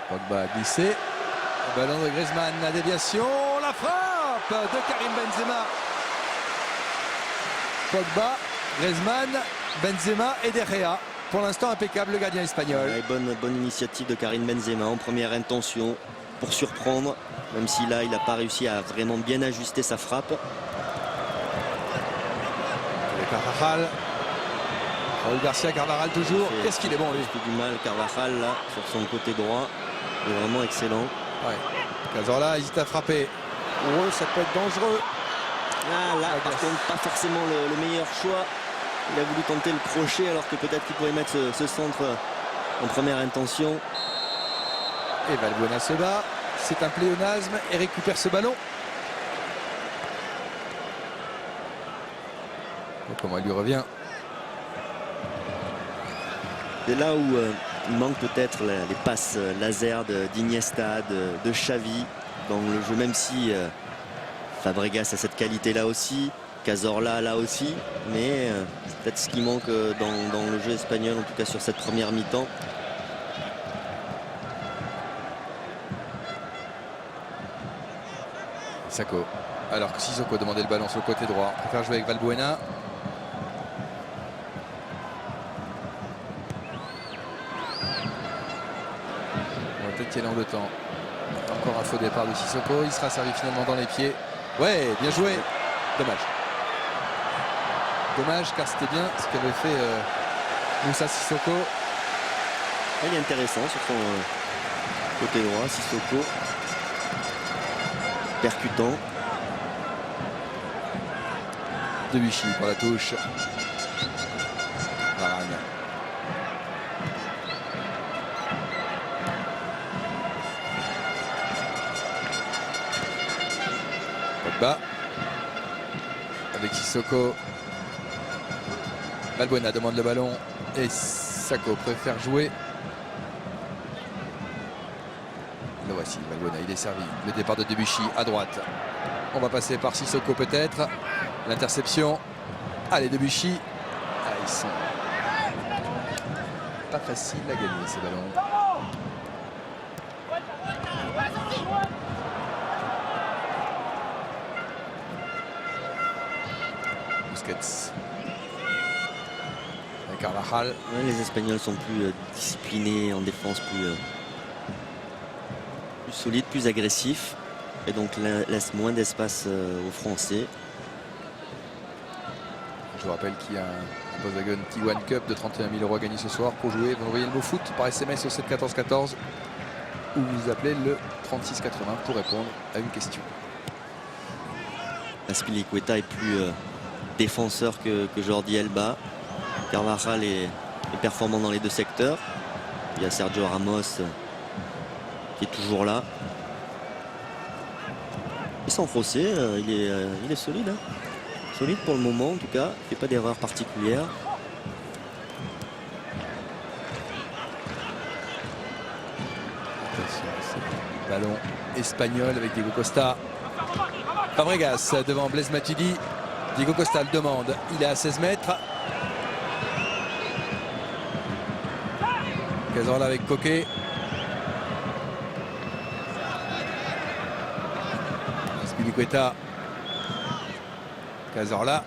Pogba a glissé. Le ballon de Griezmann, la déviation, la frappe de Karim Benzema. Pogba, Griezmann, Benzema et De Gea. Pour l'instant impeccable le gardien espagnol.
Ouais, bonne initiative de Karim Benzema en première intention pour surprendre, même si là il n'a pas réussi à vraiment bien ajuster sa frappe.
Avec Carvajal. Raúl Garcia, Carvajal toujours. Qu'est-ce qu'il est bon lui.
Il fait du mal Carvajal là sur son côté droit. Il est vraiment excellent.
Ouais. Cazorla hésite à frapper. Oh, ça peut être dangereux.
Ah, là par contre pas forcément le meilleur choix. Il a voulu tenter le crochet alors que peut-être qu'il pourrait mettre ce centre en première intention.
Et Valbuena se bat. C'est un pléonasme et récupère ce ballon. Et comment il lui revient.
C'est là où il manque peut-être les passes laser d'Iniesta, de Xavi dans le jeu, même si Fabregas a cette qualité-là aussi, Cazorla là aussi, mais c'est peut-être ce qui manque dans le jeu espagnol, en tout cas sur cette première mi-temps.
Sakho. Alors que Sissoko demandait le ballon sur le côté droit. On préfère jouer avec Valbuena. On va peut-être qu'il y ait en 2 temps. Encore un faux départ de Sissoko. Il sera servi finalement dans les pieds. Ouais, bien joué. Dommage. Dommage car c'était bien ce qu'avait fait Moussa Sissoko.
Il est intéressant sur son côté droit, Sissoko. Percutant.
Debuchy pour la touche. Varane. Pogba. Avec Sissoko. Valbuena demande le ballon. Et Sakho préfère jouer. Le voici, Valbuena, il est servi. Le départ de Debuchy à droite. On va passer par Sissoko peut-être. L'interception. Allez, Debuchy. Ah, ils sont pas facile à gagner ces ballons. Busquets. Et Carvajal.
Ouais, les Espagnols sont plus disciplinés en défense, plus solides, plus agressifs. Et donc laissent moins d'espace aux Français.
Je vous rappelle qu'il y a un Volkswagen Tiguan Cup de 31 000 € à gagner ce soir. Pour jouer, vous envoyez le mot foot par SMS au 7 14 14 ou vous appelez le 36 80 pour répondre à une question.
Azpilicueta est plus défenseur que Jordi Alba. Carvajal est performant dans les deux secteurs. Il y a Sergio Ramos qui est toujours là. Et sans José, il est solide. Hein. Solide pour le moment en tout cas. Il ne fait pas d'erreur particulière.
Ballon espagnol avec Diego Costa. Fabregas devant Blaise Matuidi. Diego Costa le demande. Il est à 16 mètres. Cazorla avec Coquet. Azpilicueta. Cazorla.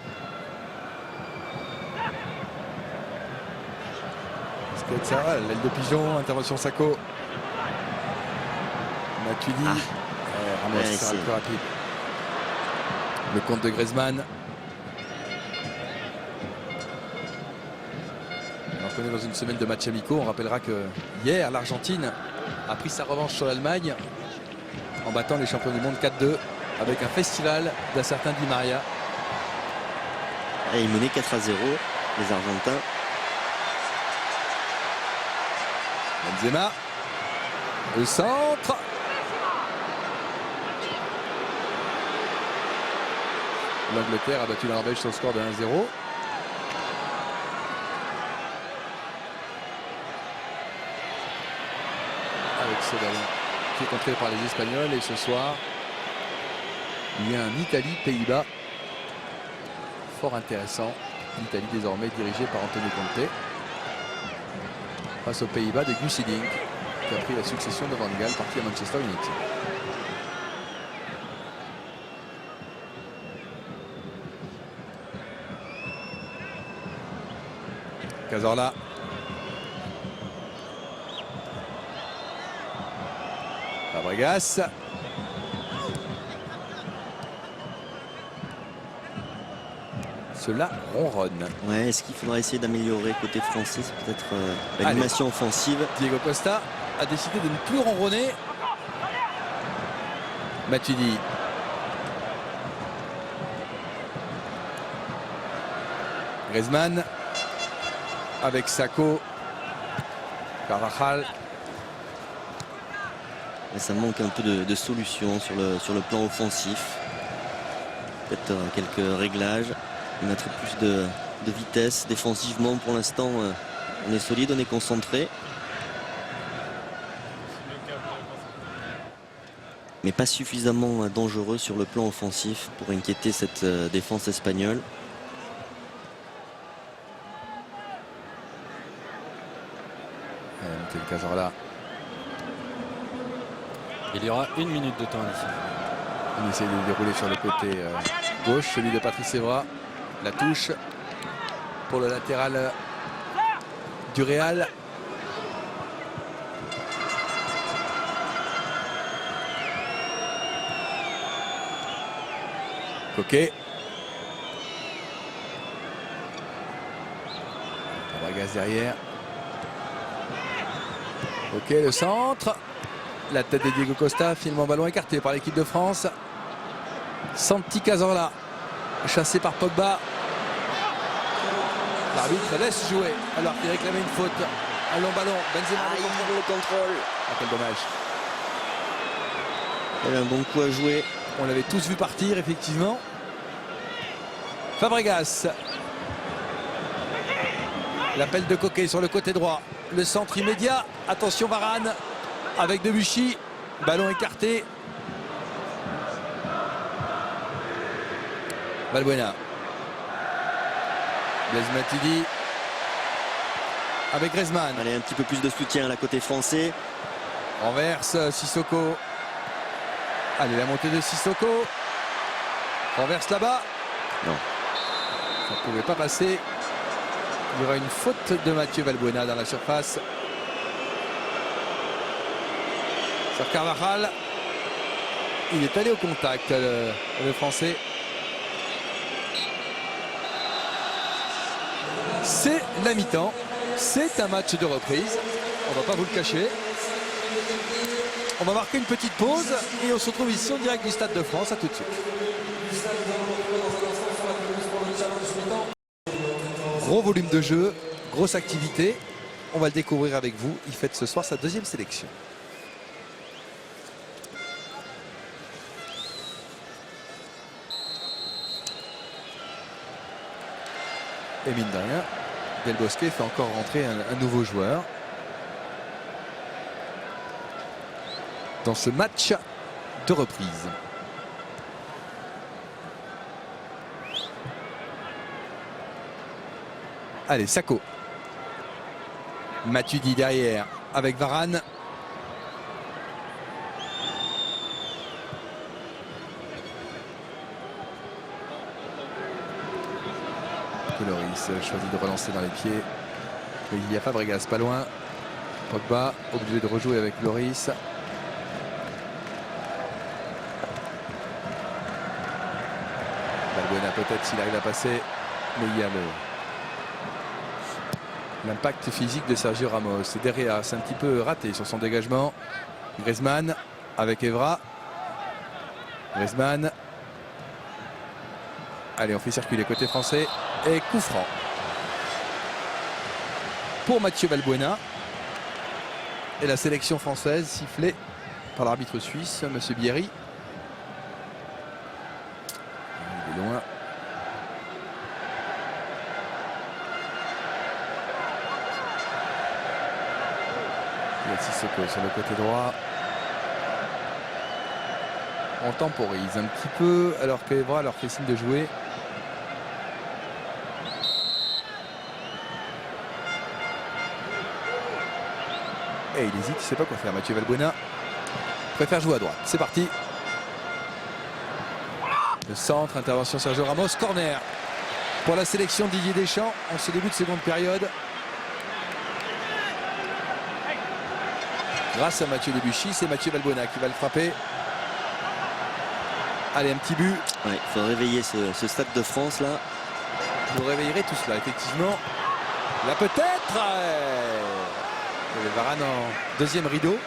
L'aile de pigeon. Intervention Sacco. Matuidi. Ramos sera le plus rapide. Le compte de Griezmann. Alors qu'on est dans une semaine de matchs amicaux. On rappellera que hier, l'Argentine a pris sa revanche sur l'Allemagne en battant les champions du monde 4-2 avec un festival d'un certain Di Maria.
Et ils menaient 4-0, les Argentins.
Benzema. Le centre. L'Angleterre a battu la Norvège sur le score de 1-0. Avec ce ballon qui est contré par les Espagnols. Et ce soir, il y a un Italie-Pays-Bas fort intéressant. L'Italie désormais dirigée par Antonio Conte. Face aux Pays-Bas de Guus Hiddink qui a pris la succession de Van Gaal, parti à Manchester United. Cazorla. Fabregas. Cela ronronne.
Ouais, est-ce qu'il faudra essayer d'améliorer côté français? C'est peut-être l'animation offensive.
Diego Costa a décidé de ne plus ronronner. Matuidi. Griezmann. Avec Sacco. Carvajal.
Et ça manque un peu de solution sur le plan offensif. Peut-être quelques réglages. Mettre plus de vitesse défensivement. Pour l'instant, on est solide, on est concentré. Mais pas suffisamment dangereux sur le plan offensif pour inquiéter cette défense espagnole.
Cazorla.
Il y aura 1 minute de temps ici.
On essaie de dérouler sur le côté gauche, celui de Patrice Evra. La touche pour le latéral du Real. Coquet. Fabregas derrière. Ok, le centre. La tête de Diego Costa, finalement ballon écarté par l'équipe de France. Santi Cazorla, chassé par Pogba. L'arbitre laisse jouer alors qu'il réclamait une faute. Un long ballon, Benzema
Le contrôle.
Ah, quel dommage.
Il y avait un bon coup à jouer.
On l'avait tous vu partir, effectivement. Fabregas. L'appel de Coquet sur le côté droit. Le centre immédiat. Attention Varane avec Debuchy. Ballon écarté. Balbuena. Blaise Matuidi. avec Griezmann.
Allez, un petit peu plus de soutien à la côté français.
Renverse Sissoko. Allez, la montée de Sissoko. Renverse là-bas.
Non.
Ça ne pouvait pas passer. Il y aura une faute de Mathieu Valbuena dans la surface. Sur Carvajal. Il est allé au contact, le Français. C'est la mi-temps. C'est un match de reprise. On ne va pas vous le cacher. On va marquer une petite pause et on se retrouve ici en direct du Stade de France. À tout de suite. Gros volume de jeu, grosse activité. On va le découvrir avec vous. Il fête ce soir sa deuxième sélection. Et mine de rien, Del Bosque fait encore rentrer un nouveau joueur dans ce match de reprise. Allez, Sakho. Matuidi derrière avec Varane. Loris choisit de relancer dans les pieds. Il y a Fabregas pas loin. Pogba obligé de rejouer avec Loris. Valbuena peut-être s'il arrive à passer. Mais il y a l'impact physique de Sergio Ramos. Derrière, c'est un petit peu raté sur son dégagement. Griezmann avec Evra. Griezmann. Allez, on fait circuler côté français. Et coup franc pour Mathieu Valbuena. Et la sélection française sifflée par l'arbitre suisse, monsieur Bierry. Il est loin. Il y a Sissoko sur le côté droit. On temporise un petit peu alors qu'Evra leur fait signe de jouer. Et il hésite, il ne sait pas quoi faire. Mathieu Valbuena préfère jouer à droite. C'est parti. Le centre, intervention Sergio Ramos, corner pour la sélection Didier Deschamps en ce début de seconde période. Grâce à Mathieu Debuchy, c'est Mathieu Valbuena qui va le frapper. Allez, un petit but.
Il faut réveiller ce Stade de France là.
Vous réveillerez tout cela, effectivement. Là peut-être. Le Varane en deuxième rideau.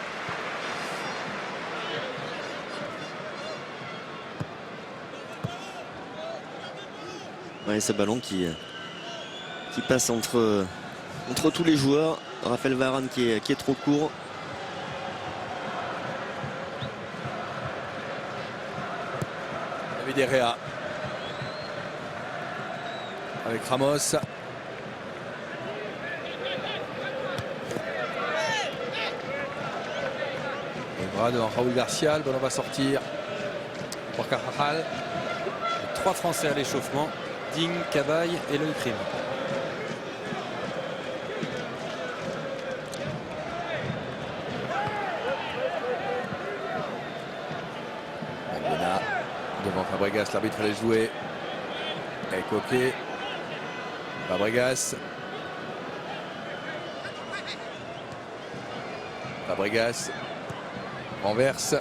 Ouais, ce ballon qui passe entre tous les joueurs. Raphaël Varane qui est trop court.
David Herrera avec Ramos. Devant Raúl Garcia, le ballon va sortir pour Carvajal.
3 Français à l'échauffement, Digne, Cabaye et Le Crime.
Valbuena devant Fabregas, l'arbitre allait jouer. Et Coquet. Fabregas. Fabregas. Renverse.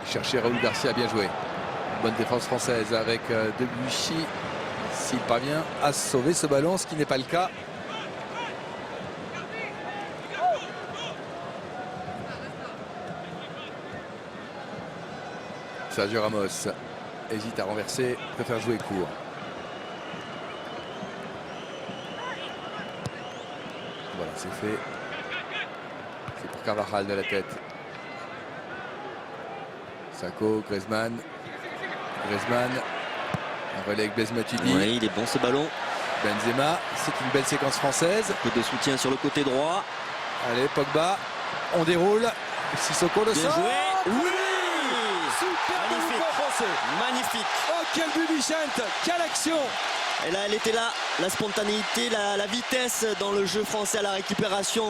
Chercher Raúl Garcia, bien joué. Bonne défense française avec Debuchy. S'il parvient à sauver ce ballon, ce qui n'est pas le cas. Sergio Ramos hésite à renverser, préfère jouer court. Voilà, c'est fait. C'est pour Carvajal de la tête. Sakho, Griezmann. Griezmann. Un relais avec Blaise Matuidi.
Ouais, il est bon ce ballon.
Benzema, c'est une belle séquence française.
Un peu de soutien sur le côté droit.
Allez, Pogba, on déroule. Sissoko le
Bien
sort.
joué.
Oui, super
Magnifique.
but français.
Magnifique.
Oh, quel but, Bichente. Quelle action.
Et là, elle était là, la spontanéité, la vitesse dans le jeu français à la récupération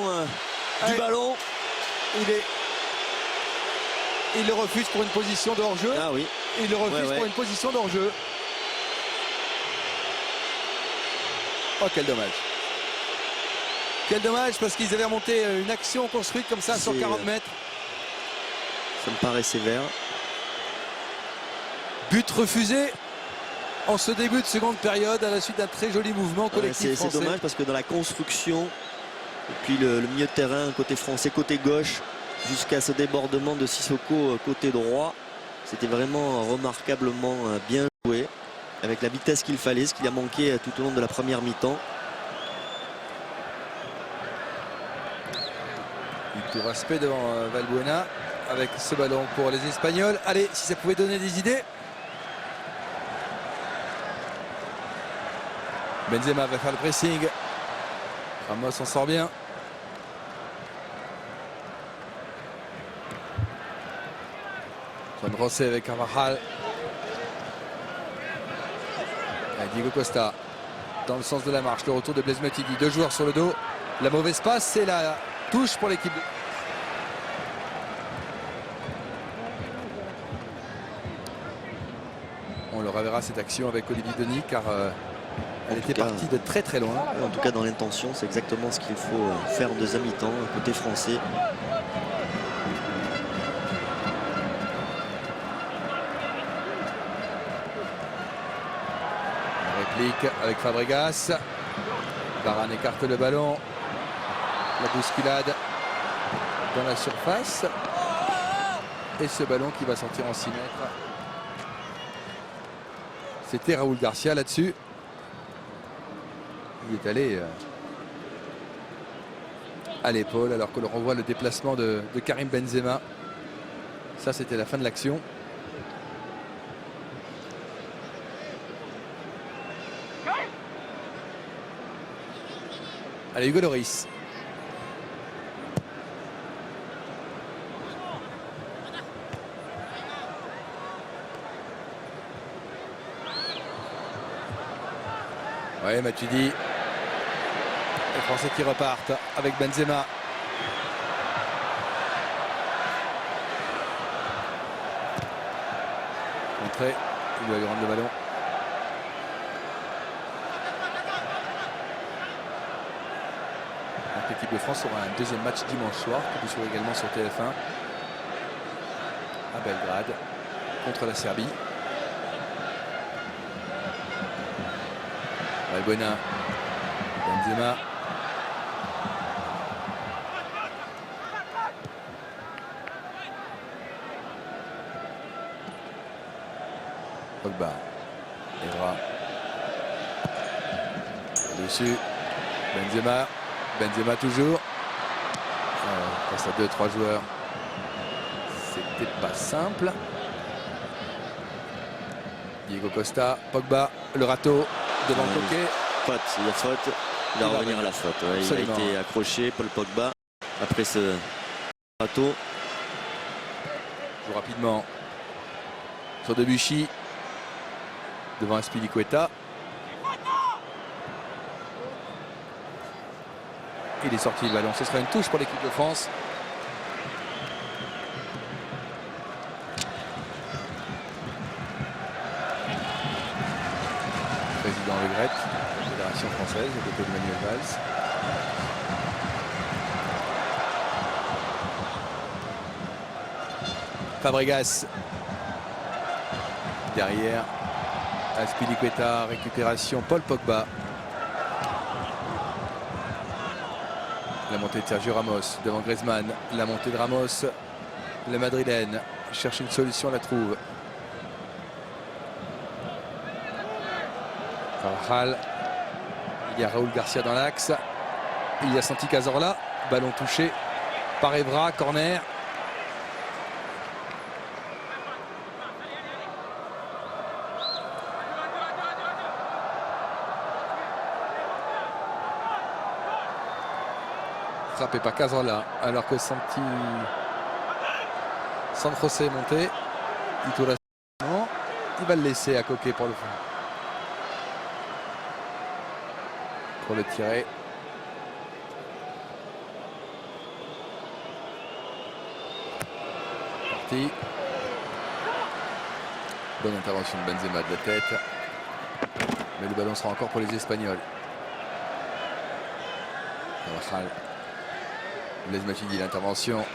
du ballon.
Il le refuse pour une position de hors-jeu.
Ah oui.
Il le refuse pour une position de hors-jeu. Oh, quel dommage. Quel dommage parce qu'ils avaient remonté une action construite comme ça sur 40 mètres.
Ça me paraît sévère.
But refusé en ce début de seconde période à la suite d'un très joli mouvement collectif français.
C'est dommage parce que dans la construction, et puis le milieu de terrain, côté français, côté gauche, jusqu'à ce débordement de Sissoko côté droit, c'était vraiment remarquablement bien joué, avec la vitesse qu'il fallait, ce qu'il a manqué tout au long de la première mi-temps.
Tout respect devant Valbuena avec ce ballon pour les Espagnols. Allez, si ça pouvait donner des idées. Benzema va faire le pressing. Ramos s'en sort bien. Juan Rosé avec Carvajal. Et Diego Costa dans le sens de la marche. Le retour de Blaise Matuidi. 2 joueurs sur le dos. La mauvaise passe, c'est la touche pour l'équipe. On le reverra cette action avec Olivier Denis car elle était partie de très très loin.
En tout cas dans l'intention, c'est exactement ce qu'il faut faire en deuxième mi-temps côté français.
La réplique avec Fabregas. Varane écarte le ballon. La bousculade dans la surface. Et ce ballon qui va sortir en 6 mètres. C'était Raúl Garcia là-dessus. Il est allé à l'épaule alors que l'on revoit le déplacement de Karim Benzema. Ça, c'était la fin de l'action. Allez, Hugo Lloris. Ouais, Matuidi. Les Français qui repartent avec Benzema. Entrée, il doit lui rendre le ballon. L'équipe de France aura un deuxième match dimanche soir, que vous suivrez également sur TF1 à Belgrade contre la Serbie. Valbuena, Benzema. Pogba, Evra. Dessus, Benzema. Benzema toujours. Face à 2-3 joueurs. C'était pas simple. Diego Costa, Pogba, le râteau devant Coquet.
Faute, il y a faute. Il va revenir à la faute. Ouais, il a été accroché, Paul Pogba, après ce râteau.
Joue rapidement sur Debuchy. Devant Azpilicueta. Il est sorti le ballon. Ce sera une touche pour l'équipe de France. Président Le Gret, la Fédération française, au côté de Manuel Valls. Fabregas. Derrière. Azpilicueta, récupération. Paul Pogba. La montée de Sergio Ramos devant Griezmann. La montée de Ramos. Le Madrilène cherche une solution, la trouve. Carvajal. Il y a Raúl Garcia dans l'axe. Il y a Santi Cazorla. Ballon touché par Evra. Corner. Frappé par Cazorla alors que San José est monté. Il va le laisser à Coquet pour le fond. pour le tirer. Parti. Bonne intervention de Benzema de la tête. Mais le ballon sera encore pour les Espagnols. Carvajal. Blaise Matuidi, l'intervention.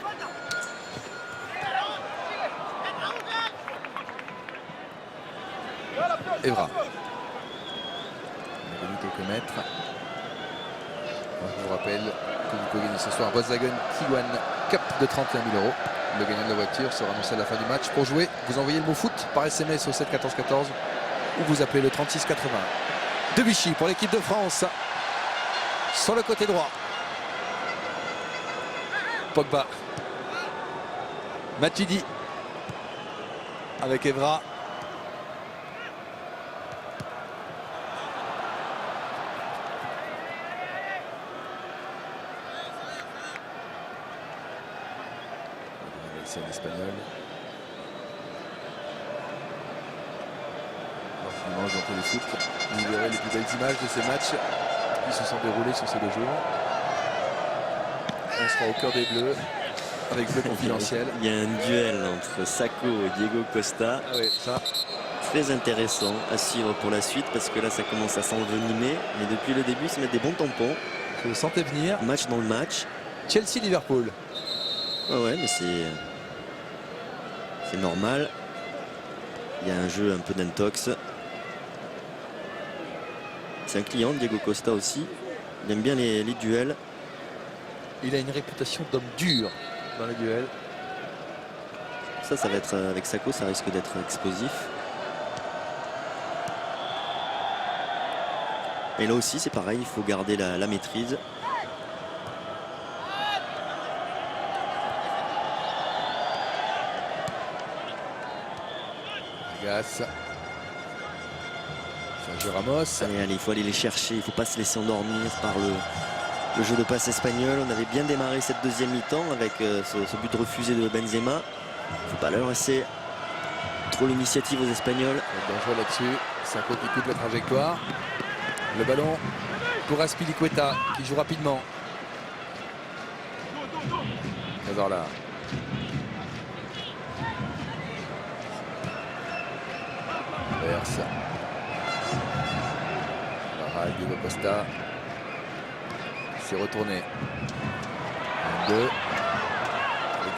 Evra. On a gagné quelques mètres. Je vous rappelle que vous pouvez gagner ce soir Volkswagen Tiguan Cup de 31 000 €. Le gagnant de la voiture sera annoncé à la fin du match. Pour jouer, vous envoyez le mot foot par SMS au 7 14 14 ou vous appelez le 36 80. Debuchy pour l'équipe de France sur le côté droit. Pogba. Matuidi avec Evra. C'est un espagnol. Alors dimanche dans le foot, vous verrez les plus belles images de ces matchs qui se sont déroulés sur ces 2 jours. On sera au cœur des Bleus avec Bleu Confidentiel.
Il y a un duel entre Sacco et Diego Costa.
Ah oui, ça.
Très intéressant à suivre pour la suite parce que là ça commence à s'envenimer. Mais depuis le début, ils se mettent des bons tampons.
Je le sentais venir.
Match dans le match.
Chelsea-Liverpool.
Ouais, mais c'est normal. Il y a un jeu un peu d'intox. C'est un client, Diego Costa aussi. Il aime bien les duels.
Il a une réputation d'homme dur dans les duels.
Ça va être avec Sacco, ça risque d'être explosif. Et là aussi, c'est pareil, il faut garder la maîtrise.
Sergio Ramos.
Allez, il faut aller les chercher, il ne faut pas se laisser endormir par le jeu de passe espagnol. On avait bien démarré cette deuxième mi-temps avec ce but refusé de Benzema. Il ne faut pas leur laisser trop l'initiative aux Espagnols.
Dangereux là-dessus. Sacco qui coupe la trajectoire. Le ballon pour Azpilicueta qui joue rapidement. Cazorla. Verse. Diego Costa s'est retourné. 2 avec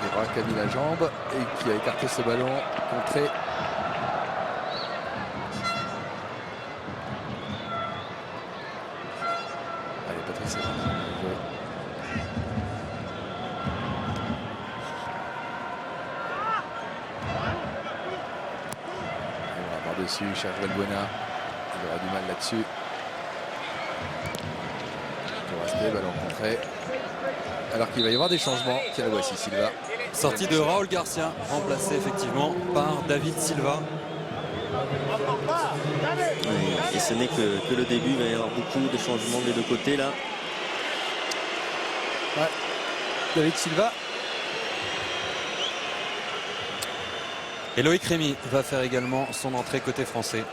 Evra qui a mis la jambe et qui a écarté ce ballon contré. Allez, Patrice. Par-dessus, cherche Valbuena. Il aura du mal là-dessus. Ballon contré. Alors qu'il va y avoir des changements. Tiens, la voici, Silva.
Sortie de Raúl Garcia, remplacé effectivement par David Silva.
Et ce n'est que le début, il va y avoir beaucoup de changements des 2 côtés là.
Ouais. David Silva.
Et Loïc Rémy va faire également son entrée côté français.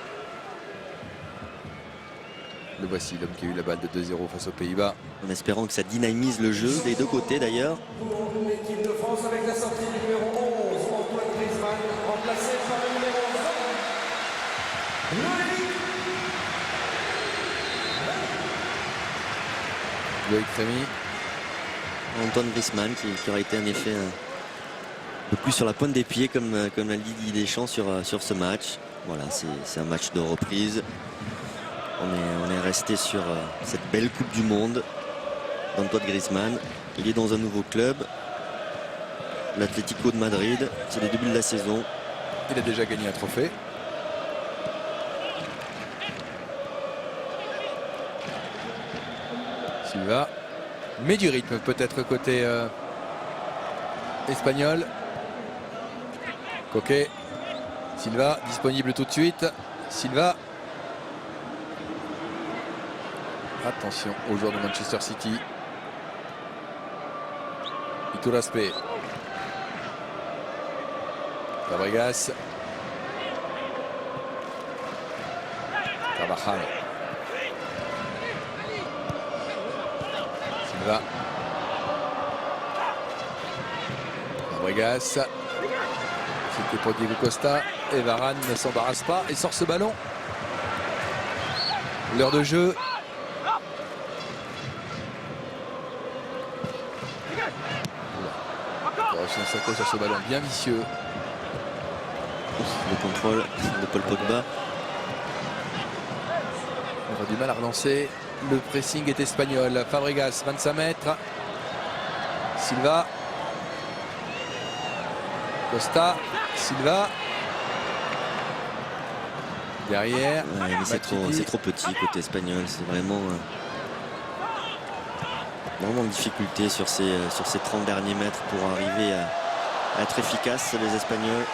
Le voici, l'homme qui a eu la balle de 2-0 face aux Pays-Bas.
En espérant que ça dynamise le jeu des 2 côtés d'ailleurs.
Pour l'équipe de France avec la sortie du numéro 11, Antoine Griezmann, remplacé par le numéro 20.
Loïc Rémy.
Antoine Griezmann qui aura été en effet un peu plus sur la pointe des pieds comme l'a dit Didier Deschamps sur ce match. Voilà, c'est un match de reprise. On est resté sur cette belle Coupe du Monde d'Antoine Griezmann. Il est dans un nouveau club, l'Atlético de Madrid. C'est le début de la saison.
Il a déjà gagné un trophée. Silva met du rythme peut-être côté espagnol. Coquet. Silva disponible tout de suite. Silva. Attention aux joueurs de Manchester City. Iturraspe. Fabregas. Carvajal. Va. Fabregas. C'était pour Diego Costa. Et Varane ne s'embarrasse pas et sort ce ballon. L'heure de jeu. Sako sur ce ballon bien vicieux.
Le contrôle de Paul Pogba.
On a du mal à relancer. Le pressing est espagnol. Fabregas, 25 mètres. Silva. Costa. Silva. Derrière.
Ouais, mais c'est trop petit côté espagnol. C'est vraiment en difficulté sur ces 30 derniers mètres pour arriver à être efficace, les Espagnols.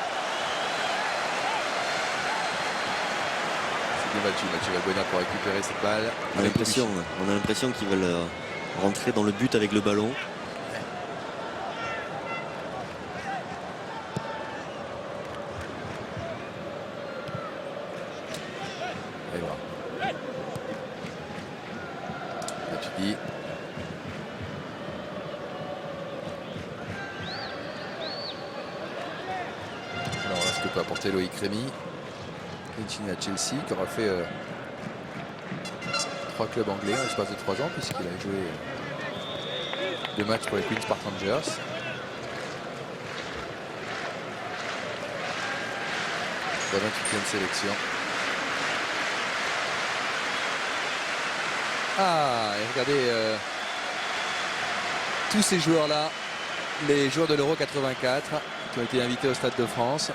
C'est bien battu, Mathieu Valbuena pour récupérer cette balle.
On a l'impression qu'ils veulent rentrer dans le but avec le ballon.
Et voilà. Matuidi. Alors là, ce que peut apporter Loïc Rémy. Continue à Chelsea, qui aura fait 3 clubs anglais en l'espace de 3 ans, puisqu'il a joué 2 matchs pour les Queen's Park Rangers. La 28e sélection. Ah, et regardez tous ces joueurs-là, les joueurs de l'Euro 84 qui ont été invités au Stade de France.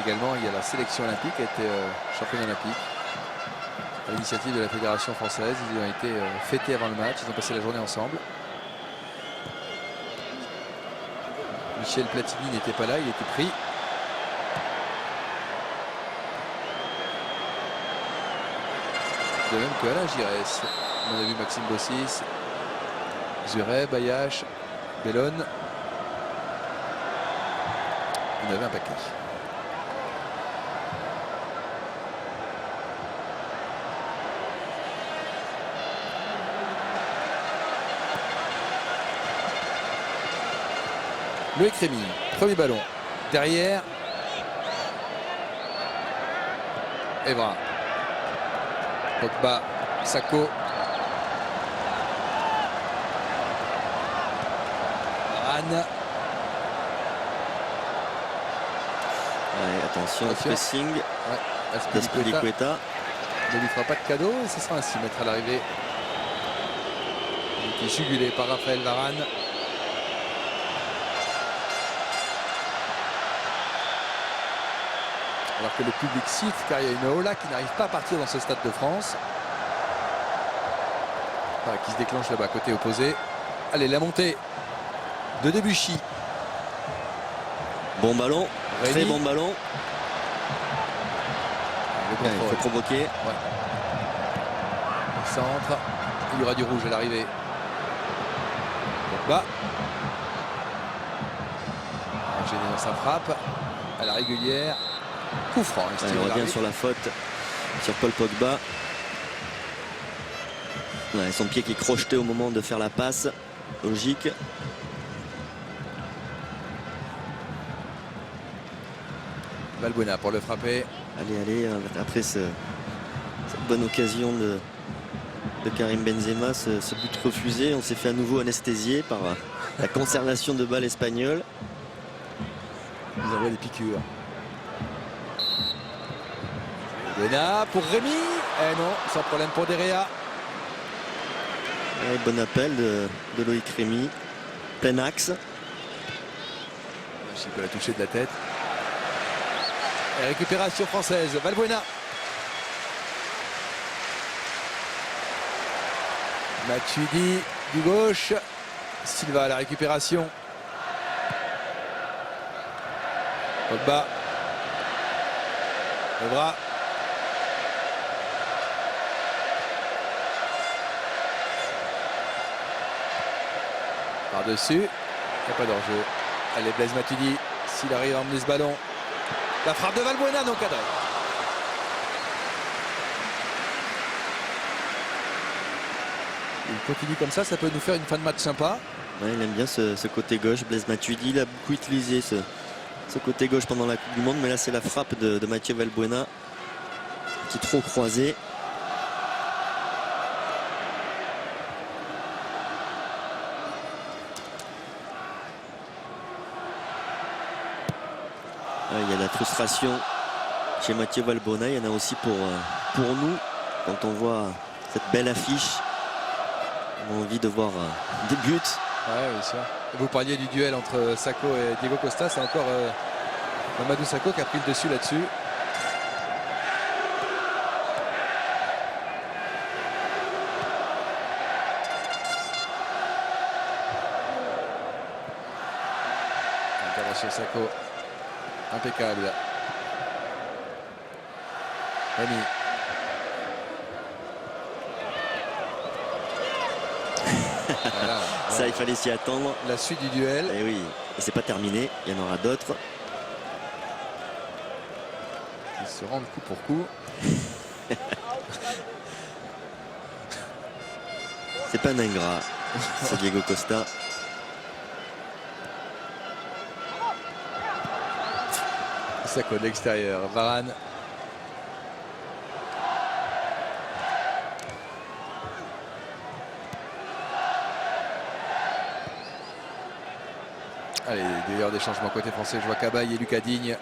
Également, il y a la sélection olympique qui a été championne olympique à l'initiative de la Fédération française. Ils ont été fêtés avant le match, ils ont passé la journée ensemble. Michel Platini n'était pas là, il était pris. De même que Alain Giresse. On a vu Maxime Bossis, Zureb, Bayash, Bellone. On avait un paquet. Loïc Rémy, premier ballon. Derrière. Evra. Pogba, Sako. Varane.
Ouais, attention au pressing d'Azpilicueta.
Ne lui fera pas de cadeau et ce sera un 6 mètres à l'arrivée. Il est jugulé par Raphaël Varane. Alors que le public siffle car il y a une Ola qui n'arrive pas à partir dans ce Stade de France. Voilà, qui se déclenche là-bas côté opposé. Allez, la montée de Debuchy.
Bon ballon,
Rémy.
très bon ballon.
Le
Il faut provoquer.
Ouais. Le centre. Il y aura du rouge à l'arrivée. Pogba. Gêné dans sa frappe. À la régulière. Coup franc.
Il revient sur la faute sur Paul Pogba. Ouais, son pied qui est crocheté au moment de faire la passe. Logique.
Valbuena pour le frapper.
Allez, après cette bonne occasion de Karim Benzema, ce but refusé, on s'est fait à nouveau anesthésier par la conservation de balles espagnoles.
Ils envoient des piqûres. Valbuena pour Rémy. Eh non, sans problème pour Derrea.
Ouais, bon appel de Loïc Rémy. Plein axe.
Il peut la toucher de la tête. Et récupération française. Valbuena. Matuidi du gauche. Silva à la récupération. Pogba. Evra. Par-dessus. Il n'y a pas d'enjeu. Allez, Blaise Matuidi. S'il arrive à emmener ce ballon. La frappe de Valbuena non cadrée. Il continue comme ça peut nous faire une fin de match sympa.
Ouais, il aime bien ce côté gauche. Blaise Matuidi, il a beaucoup utilisé ce côté gauche pendant la Coupe du Monde, mais là c'est la frappe de Mathieu Valbuena qui est trop croisée. Il y a de la frustration chez Mathieu Valbuena, il y en a aussi pour nous. Quand on voit cette belle affiche, on a envie de voir des buts.
Ouais, bien sûr. Vous parliez du duel entre Sakho et Diego Costa, c'est encore Mamadou Sakho qui a pris le dessus là-dessus. Intervention Sakho, impeccable. Rémi. Voilà.
Ça, il fallait s'y attendre.
La suite du duel.
Et oui, et c'est pas terminé, il y en aura d'autres.
Ils se rendent coup pour coup.
C'est pas un ingrat, c'est Diego Costa.
Sakho de l'extérieur. Varane. Allez, d'ailleurs des changements côté français. Je vois Cabaye et Lucas Digne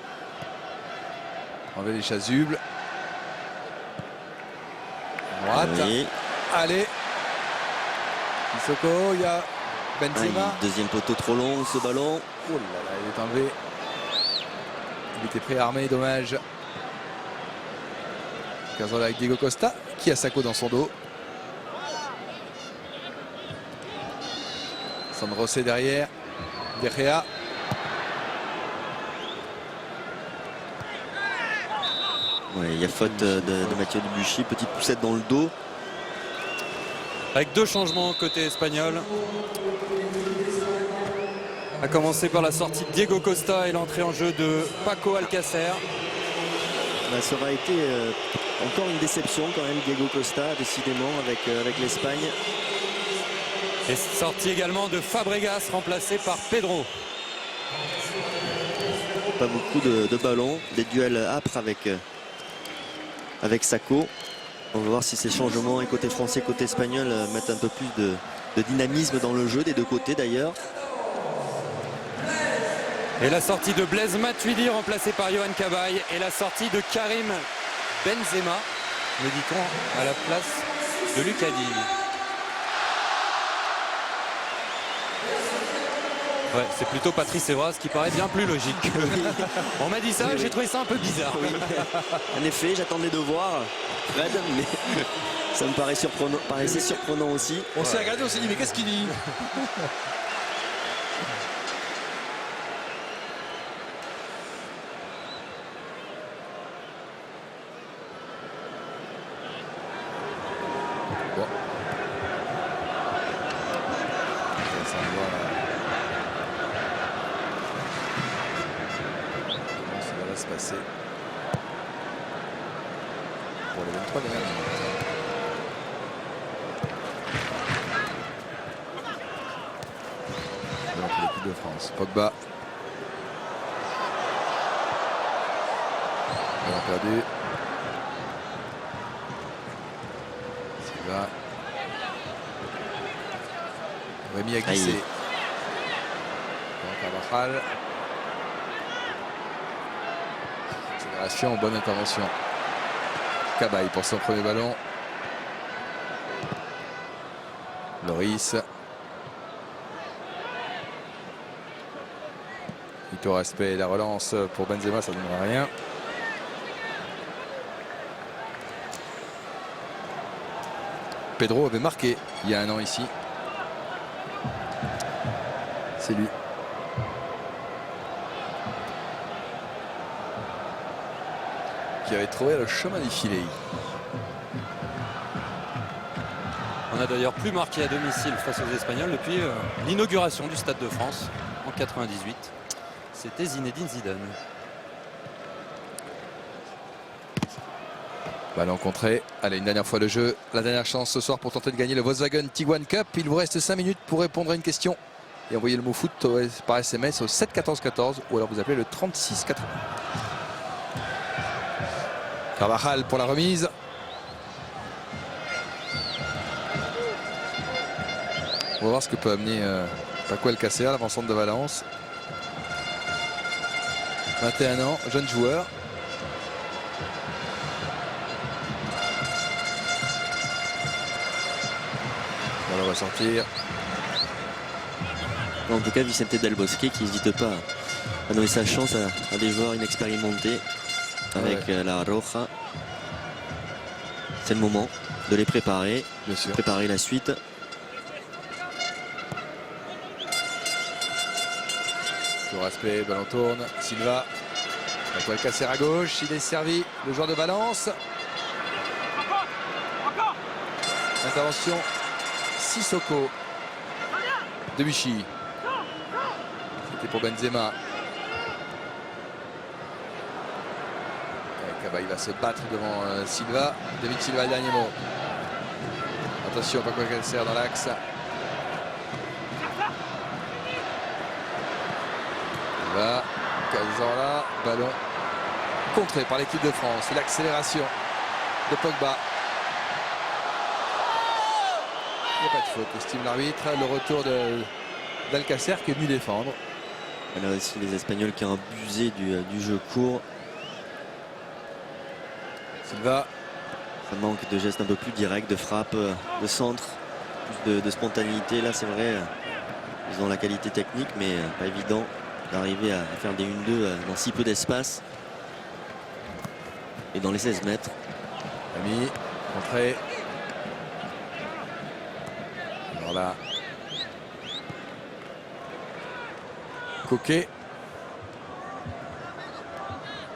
enlever les chasubles. Droite.
Oui.
Allez. Sissoko, il y a Benzema.
Deuxième poteau trop long, ce ballon.
Oh là là, il est enlevé. Il était préarmé, dommage. Cazorla avec Diego Costa qui a Sakho dans son dos. Sandro C derrière. De Gea.
Ouais, il y a faute de Mathieu Debuchy, petite poussette dans le dos.
Avec deux changements côté espagnol. A commencer par la sortie de Diego Costa et l'entrée en jeu de Paco Alcácer.
Ça aura été encore une déception quand même, Diego Costa, décidément, avec l'Espagne.
Et sortie également de Fabregas, remplacé par Pedro.
Pas beaucoup de ballons, des duels âpres avec Sakho. On va voir si ces changements, et côté français, côté espagnol, mettent un peu plus de dynamisme dans le jeu, des deux côtés d'ailleurs.
Et la sortie de Blaise Matuidi, remplacé par Yohan Cabaye. Et la sortie de Karim Benzema, me dit-on, à la place de Lucas Digne. Ouais, c'est plutôt Patrice Evra, ce qui paraît bien plus logique. On m'a dit ça,
Oui.
J'ai trouvé ça un peu bizarre.
Oui. En effet, j'attendais de voir Fred, mais ça me paraissait surprenant aussi.
On s'est regardé, on s'est dit mais qu'est-ce qu'il dit?
Bon. Ça me voit comment ça va se passer pour les 23 dernières minutes. Donc l'équipe de France. Pogba. Ballon perdu. Silva. Rémi a glissé.
Aïe.
Carvajal. Accélération, bonne intervention. Cabaye pour son premier ballon. Loris. Ito respect, la relance pour Benzema, ça ne donnera rien. Pedro avait marqué il y a un an ici. C'est lui. Qui avait trouvé le chemin du filet.
On n'a d'ailleurs plus marqué à domicile face aux Espagnols depuis l'inauguration du Stade de France en 98. C'était Zinedine Zidane.
Ballon contré. Allez, une dernière fois le jeu. La dernière chance ce soir pour tenter de gagner le Volkswagen Tiguan Cup. Il vous reste 5 minutes pour répondre à une question. Et envoyer le mot foot par SMS au 7 14 14 ou alors vous appelez le 36 80. Carvajal pour la remise. On va voir ce que peut amener Paco Alcácer, l'avant-centre de Valence. 21 ans, jeune joueur. On va sortir.
En tout cas, Vicente Del Bosque qui n'hésite pas à donner sa chance à des joueurs inexpérimentés avec la Roja. C'est le moment de les préparer,
Bien sûr.
préparer la suite.
Pour aspect, ballon tourne. Silva. Paco Alcácer à gauche. Il est servi. Le joueur de Valence. Intervention. Sissoko. Debuchy. C'était pour Benzema. Kaba, il va se battre devant Silva. David Silva, le dernier mot. Attention, Paco Alcácer dans l'axe. Là, Cazorla, ballon contré par l'équipe de France. L'accélération de Pogba. Il n'y a pas de faute, estime l'arbitre. Le retour d'Alcácer qui est venu défendre.
Et là aussi les Espagnols qui ont abusé du jeu court.
Silva.
Ça manque de gestes un peu plus directs, de frappe, de centre, plus de spontanéité. Là c'est vrai, ils ont la qualité technique mais pas évident d'arriver à faire des 1-2 dans si peu d'espace. Et dans les 16 mètres.
Ami, entrée. Alors là. Coquet.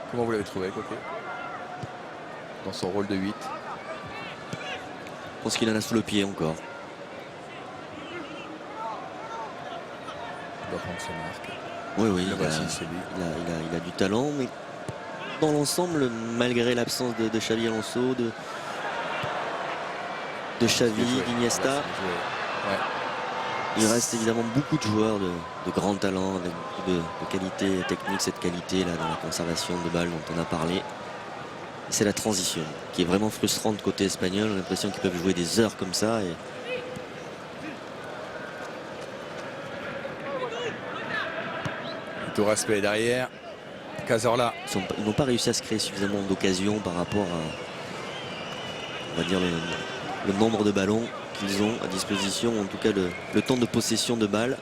Comment vous l'avez trouvé, Coquet? Dans son rôle de 8.
Je pense qu'il en a sous le pied encore.
Il doit prendre ses marques.
Oui,
c'est lui.
il a du talent, mais dans l'ensemble, malgré l'absence de Xavi Alonso, de Xavi, d'Iniesta,
Ouais.
il reste évidemment beaucoup de joueurs de grand talent, avec beaucoup de qualité technique, cette qualité là dans la conservation de balles dont on a parlé. C'est la transition qui est vraiment frustrante côté espagnol. On a l'impression qu'ils peuvent jouer des heures comme ça. Et
Tout respect derrière. Cazorla.
ils n'ont pas réussi à se créer suffisamment d'occasions par rapport à, on va dire, le nombre de ballons qu'ils ont à disposition, en tout cas le temps de possession de balles.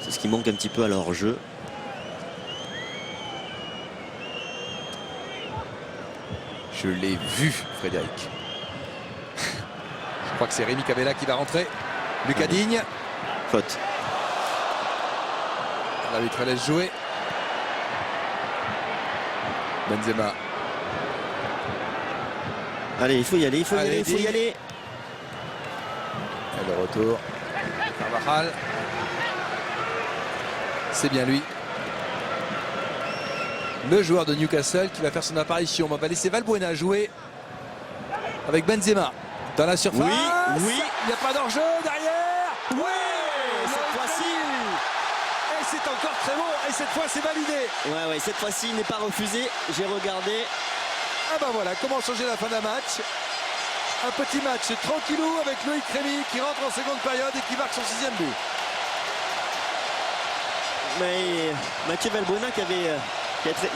C'est ce qui manque un petit peu à leur jeu.
Je l'ai vu, Frédéric. Je crois que c'est Rémi Cabella qui va rentrer. Lucas Digne.
Faute.
L'arbitre laisse jouer. Benzema.
Allez, il faut y aller, il faut y
Allez,
aller, il faut y
Digne.
aller.
Et le retour. Carvajal. C'est bien lui. Le joueur de Newcastle qui va faire son apparition. On va laisser Valbuena jouer avec Benzema dans la surface.
Oui.
Il n'y a pas d'enjeu derrière.
Oui, cette
Loïc
fois-ci.
Rémy. Et c'est encore très beau. Et cette fois, c'est validé.
Ouais, cette fois-ci, il n'est pas refusé. J'ai regardé.
Ah ben voilà, comment changer la fin d'un match. Un petit match tranquillou avec Loïc Rémy qui rentre en seconde période et qui marque son 6e but.
Mais Mathieu Valbuena qui a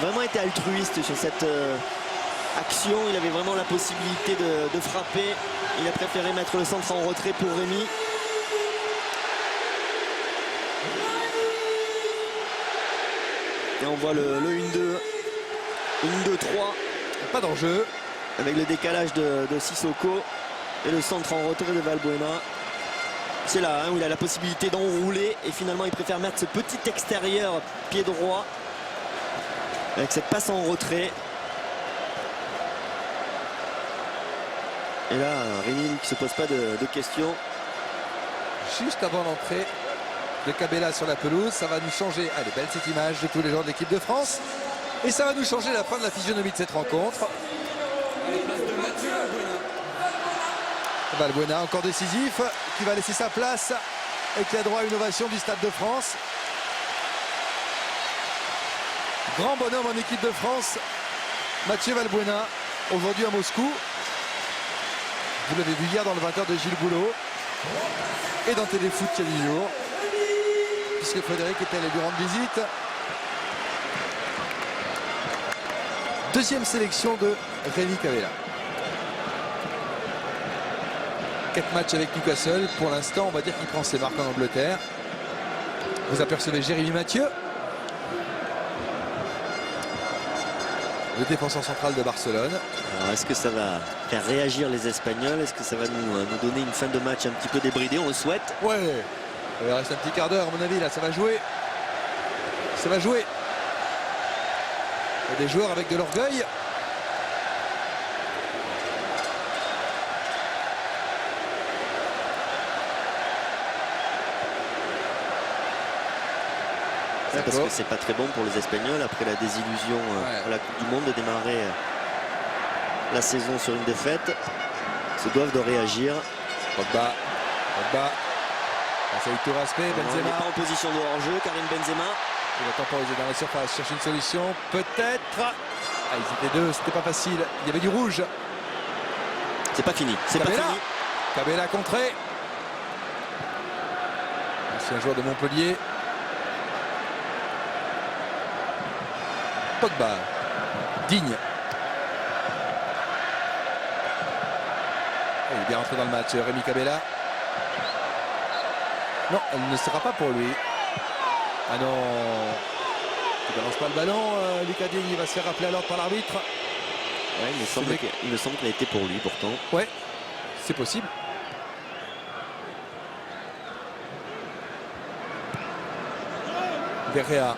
vraiment été altruiste sur cette action. Il avait vraiment la possibilité de frapper. Il a préféré mettre le centre en retrait pour Rémy. Et on voit le 1-2. 1-2-3.
Pas d'enjeu.
Avec le décalage de Sissoko. Et le centre en retrait de Valbuena. C'est là où il a la possibilité d'enrouler. Et finalement, il préfère mettre ce petit extérieur pied droit. Avec cette passe en retrait. Et là, Rémy qui ne se pose pas de questions.
Juste avant l'entrée de Cabella sur la pelouse, ça va nous changer. Allez, belle cette image de tous les joueurs de l'équipe de France. Et ça va nous changer la fin de la physionomie de cette rencontre.
Valbuena encore décisif, qui va laisser sa place et qui a droit à une ovation du Stade de France. Grand bonhomme en équipe de France, Mathieu Valbuena, aujourd'hui à Moscou. Vous l'avez vu hier dans le 20h de Gilles Boulot et dans Téléfoot il y a 10 jours, puisque Frédéric était allé lui rendre visite. Deuxième sélection de Rémi Cavella. 4 matchs avec Newcastle. Pour l'instant, on va dire qu'il prend ses marques en Angleterre. Vous apercevez Jérémy Mathieu, le défenseur central de Barcelone.
Alors est-ce que ça va faire réagir les Espagnols? Est-ce que ça va nous donner une fin de match un petit peu débridée? On le souhaite.
Ouais, il reste un petit quart d'heure à mon avis, là ça va jouer. Ça va jouer. Il y a des joueurs avec de l'orgueil.
Parce que c'est pas très bon pour les Espagnols après la désillusion à la Coupe du Monde de démarrer la saison sur une défaite. Ils se doivent de réagir.
Pogba. Ça y tout respect.
Il
Benzema.
n'est pas en position de hors-jeu. Karim Benzema.
Il va temporiser dans la surface, chercher une solution. Peut-être. Ah, ils étaient deux, c'était pas facile. Il y avait du rouge.
C'est pas fini. C'est pas
Cabella.
fini.
Cabella contré. C'est un joueur de Montpellier. Pogba. Digne. Il est bien rentré dans le match, Rémi Cabella. Non, elle ne sera pas pour lui. Ah non. Il ne balance pas le ballon. Lucas Digne, il va se faire rappeler à l'ordre par l'arbitre.
Ouais, il me semble qu'il a été pour lui pourtant.
Ouais, c'est possible. Berrea.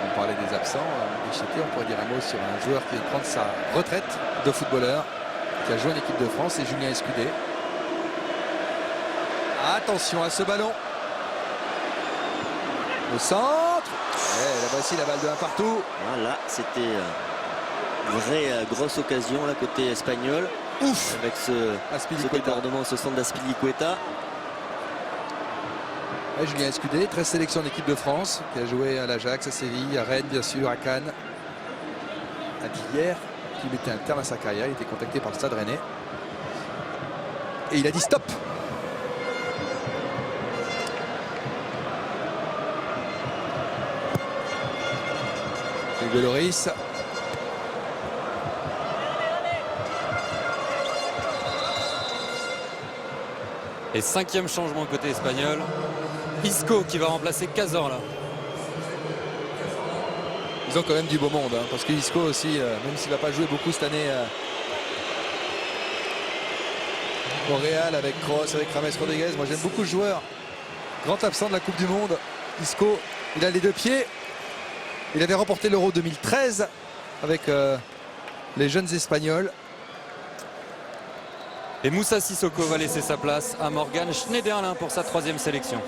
On parlait des absents. On pourrait dire un mot sur un joueur qui vient de prendre sa retraite de footballeur, qui a joué en équipe de France, c'est Julien Escudé. Attention à ce ballon. Le centre. La voici la balle de 1 partout.
Voilà, c'était une vraie grosse occasion là côté espagnol.
Ouf.
Avec ce débordement, ce centre d'Azpilicueta.
Julien Escudé, 13 sélections en équipe de France, qui a joué à l'Ajax, à Séville, à Rennes bien sûr, à Cannes, a dit hier qu'il mettait un terme à sa carrière. Il était contacté par le Stade Rennais et il a dit stop. Hugo Lloris.
Et 5e changement côté espagnol. Isco qui va remplacer Cazorla.
Ils ont quand même du beau monde, hein, parce que Isco aussi, même s'il ne va pas jouer beaucoup cette année au Real avec Kroos, avec James Rodriguez, moi j'aime beaucoup ce joueur. Grand absent de la Coupe du Monde, Isco, il a les 2 pieds. Il avait remporté l'Euro 2013 avec les jeunes Espagnols.
Et Moussa Sissoko va laisser sa place à Morgan Schneiderlin pour sa 3e sélection.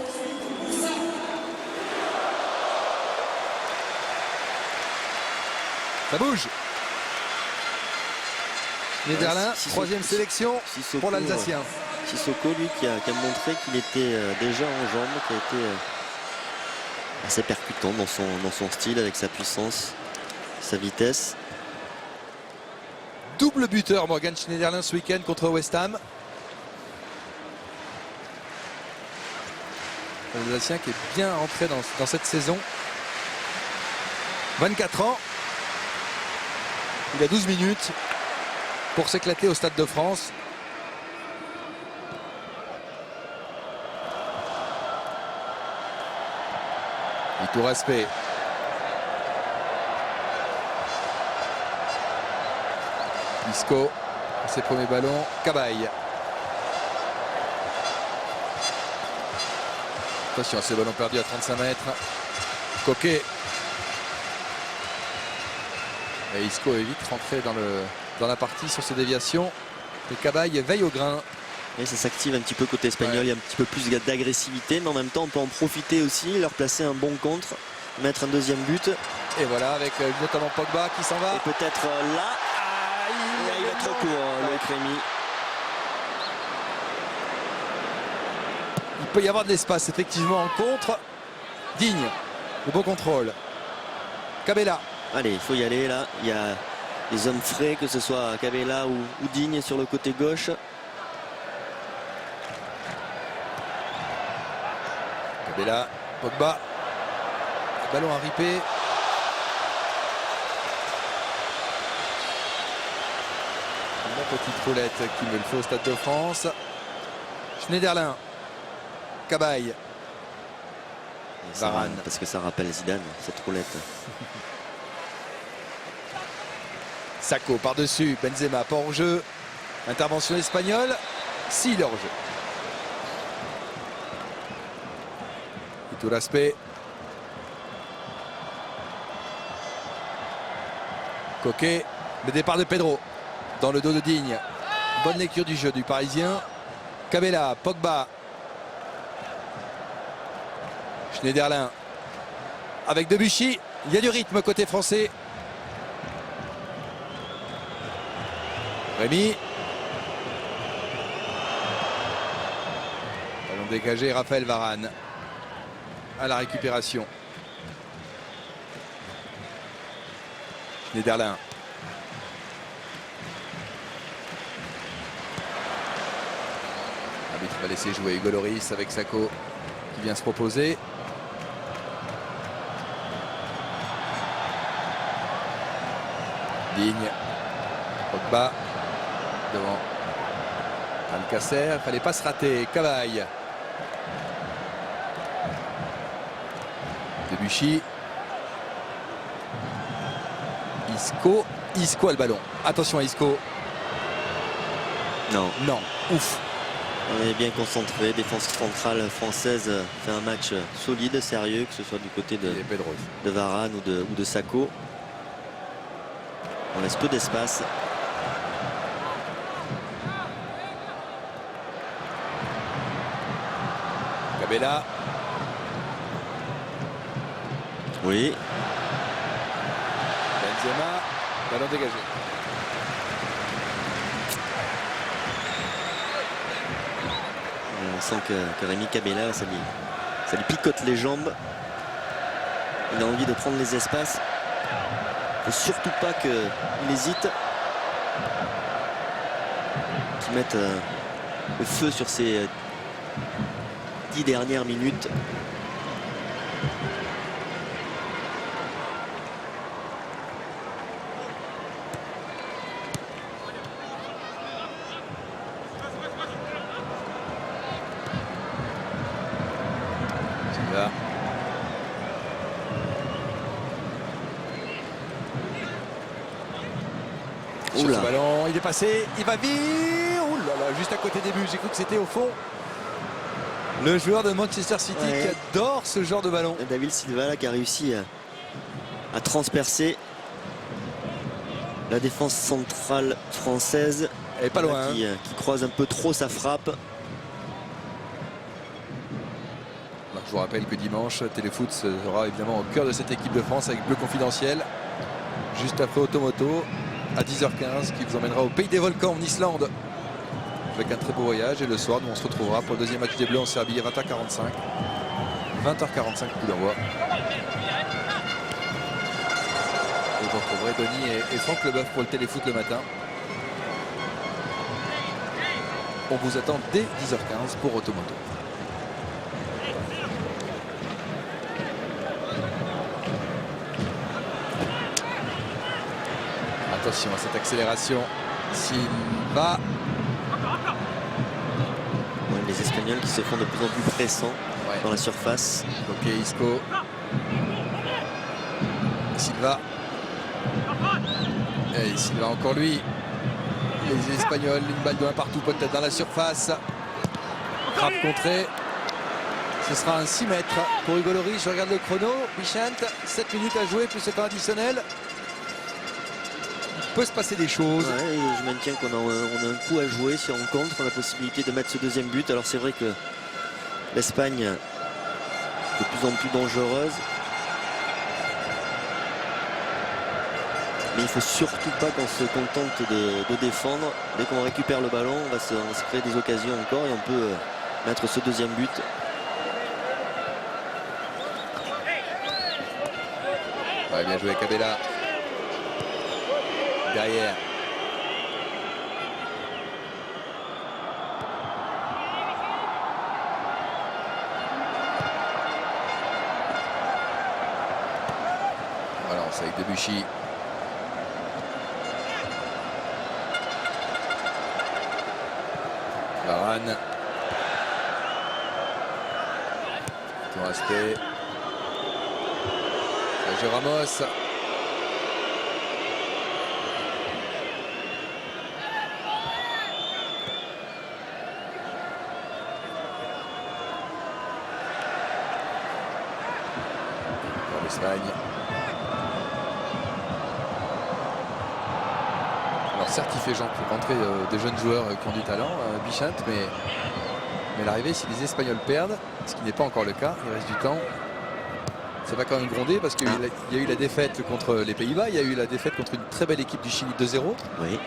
Ça bouge. Schneiderlin, 3e sélection
Sissoko,
pour l'Alsacien.
Sissoko, lui, qui a montré qu'il était déjà en jambes, qui a été assez percutant dans son style, avec sa puissance, sa vitesse.
Double buteur Morgan Schneiderlin ce week-end contre West Ham. L'Alsacien qui est bien entré dans cette saison. 24 ans. Il a 12 minutes pour s'éclater au Stade de France. Et tout respect. Isco, ses premiers ballons, Cabaye. Attention à ces ballons perdus à 35 mètres. Coquet. Et Isco est vite rentré dans la partie sur ses déviations. Et Cabaye veille au grain.
Et ça s'active un petit peu côté espagnol,
Ouais.
il y a un petit peu plus d'agressivité, mais en même temps on peut en profiter aussi, leur placer un bon contre, mettre un deuxième but.
Et voilà, avec notamment Pogba qui s'en va.
Et peut-être là, il va trop court, Loïc Rémy.
Il peut y avoir de l'espace effectivement en contre. Digne, le beau contrôle. Cabella.
Allez, il faut y aller là, il y a des hommes frais, que ce soit Cabella ou Digne sur le côté gauche.
Cabella, Pogba. Le ballon a ripé. La petite roulette qui me le fait au Stade de France. Schneiderlin. Cabaye.
Et ça,
Varane.
parce que ça rappelle Zidane, cette roulette.
Sacco par-dessus. Benzema pas hors jeu. Intervention espagnole. Si, il est hors jeu. Et tout l'aspect. Coquet. Le départ de Pedro. Dans le dos de Digne. Bonne lecture du jeu du Parisien. Cabella, Pogba. Schneiderlin. Avec Debuchy. Il y a du rythme côté français. Rémy. Ballon dégagé, Raphaël Varane. À la récupération. Schneiderlin. L'arbitre va laisser jouer Hugo Lloris avec Sacco qui vient se proposer. Digne. Pogba. Devant Alcacer. Il ne fallait pas se rater. Cavaille. Debuchy. Isco. Isco a le ballon. Attention à Isco.
Non,
Non. Ouf.
on est bien concentré, défense centrale française fait un match solide, sérieux, que ce soit du côté
Il est Pedro.
de Varane ou de Sacco. On laisse peu d'espace.
Cabella.
Oui,
Benzema. Ballon dégagé.
on sent que Rémy Cabella, ça lui picote les jambes. Il a envie de prendre les espaces. Il ne faut surtout pas qu'il hésite. Qu'il mette le feu sur ces 10 dernières minutes.
Là. Sur
Oula.
ce ballon, il est passé, il va vite. Ouh là là, juste à côté des buts. J'ai cru que c'était au fond. Le joueur de Manchester City
Ouais.
qui adore ce genre de ballon.
David Silva là, qui a réussi à transpercer la défense centrale française.
Elle est pas loin.
Qui croise un peu trop sa frappe.
Alors, je vous rappelle que dimanche, Téléfoot sera évidemment au cœur de cette équipe de France avec Bleu Confidentiel. Juste après Automoto, à 10h15, qui vous emmènera au Pays des Volcans en Islande. Avec un très beau voyage. Et le soir, nous on se retrouvera pour le deuxième match des Bleus en Serbie à 20h45. 20h45, coup d'envoi. Et vous retrouverez Denis et Franck Leboeuf pour le Téléfoot le matin. On vous attend dès 10h15 pour Automoto. Attention à cette accélération. Silva.
Ouais, les Espagnols qui se font de plus en plus pressants
Ouais.
dans la surface.
Ok, Isco. Silva. Et Silva encore lui. Les Espagnols, une balle de 1 partout peut-être dans la surface. Frappe contrée. Ce sera un 6 mètres pour Hugo Lloris. Je regarde le chrono. Bichante, 7 minutes à jouer plus le temps additionnel. peut se passer des choses.
Ouais, je maintiens qu'on a un coup à jouer. Si on contre, on a la possibilité de mettre ce deuxième but. Alors c'est vrai que l'Espagne est de plus en plus dangereuse. Mais il ne faut surtout pas qu'on se contente de défendre. Dès qu'on récupère le ballon, on va se créer des occasions encore et on peut mettre ce deuxième but.
Ouais, bien joué Cabella. Derrière. Voilà, c'est avec Debuchy. Varane. Tout respect. Sergio Ramos. Pour l'Espagne. Alors certes il fait rentrer des jeunes joueurs qui ont du talent, Bichent, mais l'arrivée, si les Espagnols perdent, ce qui n'est pas encore le cas, il reste du temps, ça va quand même gronder parce qu'il y a eu la défaite contre les Pays-Bas, il y a eu la défaite contre une très belle équipe du Chili 2-0.
Oui.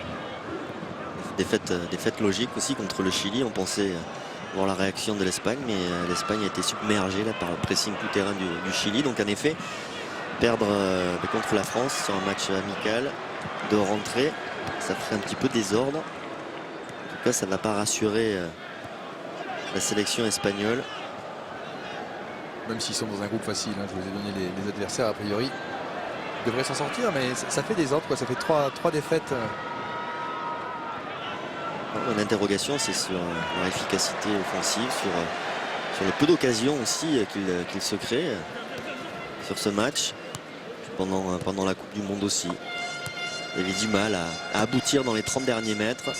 Défaite logique aussi contre le Chili. On pensait voir la réaction de l'Espagne, mais l'Espagne a été submergée là, par le pressing tout-terrain du Chili. Donc en effet, perdre contre la France sur un match amical de rentrée, ça ferait un petit peu désordre. En tout cas, ça ne va pas rassurer la sélection espagnole.
Même s'ils sont dans un groupe facile, hein, je vous ai donné les adversaires a priori. Ils devraient s'en sortir, mais ça fait des ordres, quoi. Ça fait trois défaites.
L'interrogation, c'est sur leur efficacité offensive, sur le peu d'occasions aussi qu'ils se créent sur ce match. Pendant la Coupe du Monde aussi. Il y avait du mal à aboutir dans les 30 derniers mètres.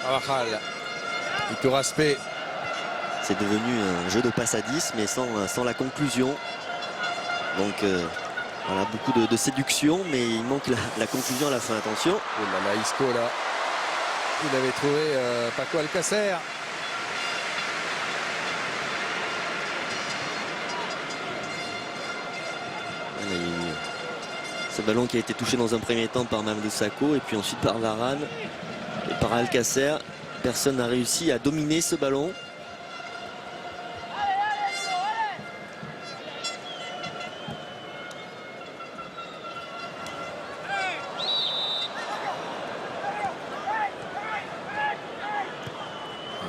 Carvajal. Victor Aspé.
C'est devenu un jeu de passe à 10, mais sans la conclusion. Donc voilà, beaucoup de séduction, mais il manque la conclusion à la fin. Attention.
Oh là là, Isco là. Il avait trouvé Paco Alcacer.
Il y a eu ce ballon qui a été touché dans un premier temps par Mamadou Sakho et puis ensuite par Varane et par Alcacer. Personne n'a réussi à dominer ce ballon.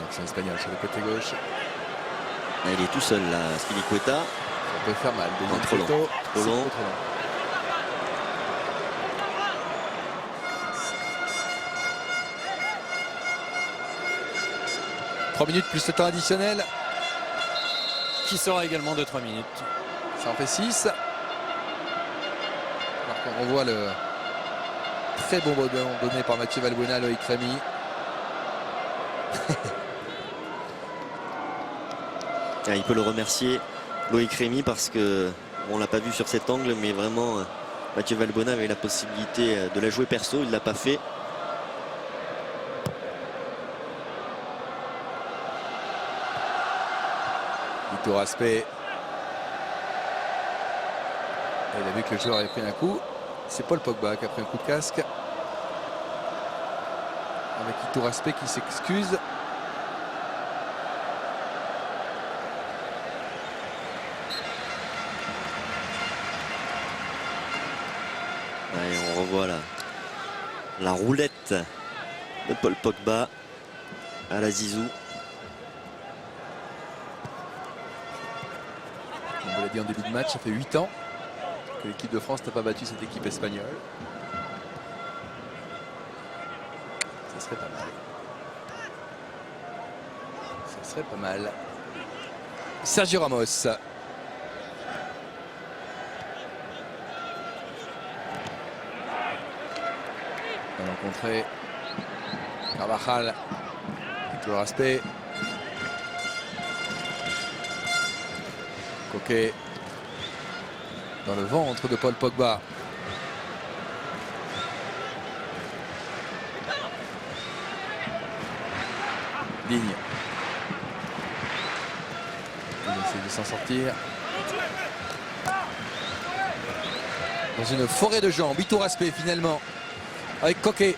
L'action espagnole sur le côté gauche.
Et il est tout seul là, Spilicueta.
Ça peut faire mal. Deuxième
Trop long.
photo.
Trop long.
3 minutes plus le temps additionnel.
Qui sera également de 3 minutes.
Ça en fait 6. Alors qu'on revoit le très bon ballon donné par Mathieu Valbuena à Loïc Rémy.
Il peut le remercier, Loïc Rémy, parce que on l'a pas vu sur cet angle, mais vraiment Mathieu Valbuena avait la possibilité de la jouer perso, il l'a pas fait.
Victor Aspé. Il a vu que le joueur avait pris un coup. C'est Paul Pogba qui a pris un coup de casque. Avec Victor Aspé qui s'excuse.
Et on revoit la roulette de Paul Pogba à la Zizou.
On vous l'a dit en début de match, ça fait 8 ans que l'équipe de France n'a pas battu cette équipe espagnole. Ça serait pas mal. Ça serait pas mal. Sergio Ramos. On va rencontrer Carvajal. Victor Aspé. Coquet. dans le ventre de Paul Pogba. Digne. Il essaie de s'en sortir. Dans une forêt de gens, Bitour Aspect finalement, avec Coquet.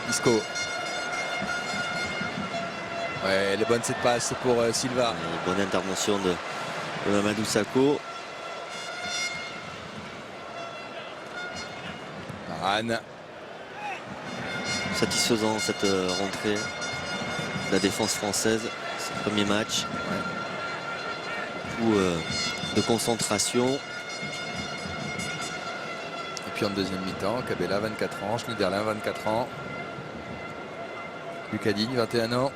Isco. Ouais, elle est bonne cette passe pour Silva.
Bonne intervention de Mamadou Sakho.
Varane.
Satisfaisant cette rentrée de la défense française. C'est le premier match. Beaucoup de concentration.
Et puis en deuxième mi-temps, Cabella 24 ans, Schneiderlin 24 ans. Lucas Digne 21 ans.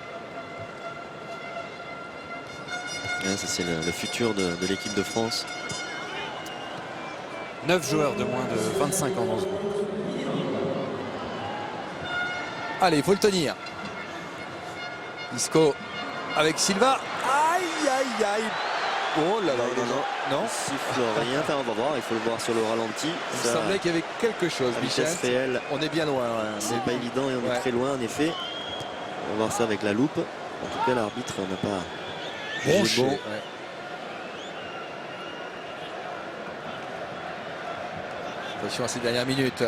Ouais, ça c'est le futur de l'équipe de France.
9 joueurs de moins de 25 ans dans ce groupe.
Allez, il faut le tenir. Isco avec Silva. Aïe, aïe, aïe. Oh là là, non.
Il siffle rien, enfin, on va voir, il faut le voir sur le ralenti.
Il semblait qu'il y avait quelque chose,
à
Michel.
vitesse réelle,
On est bien loin.
c'est pas évident et on est très loin en effet. On va voir ça avec la loupe. En tout cas, l'arbitre n'a pas jugé bon.
Ouais. Attention à ces dernières minutes.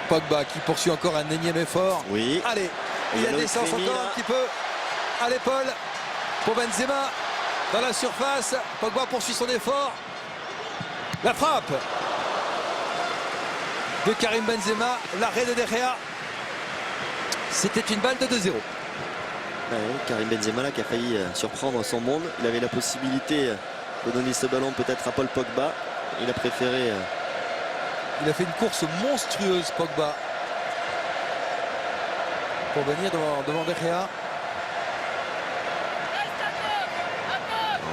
Pogba qui poursuit encore un énième effort.
Oui.
Allez, il y a des sens encore un petit peu à l'épaule pour Benzema. Dans la surface, Pogba poursuit son effort. La frappe de Karim Benzema, l'arrêt de De Gea. C'était une balle de 2-0.
Ouais, Karim Benzema là, qui a failli surprendre son monde. Il avait la possibilité de donner ce ballon peut-être à Paul Pogba. Il a préféré...
Il a fait une course monstrueuse, Pogba, pour venir devant De Gea.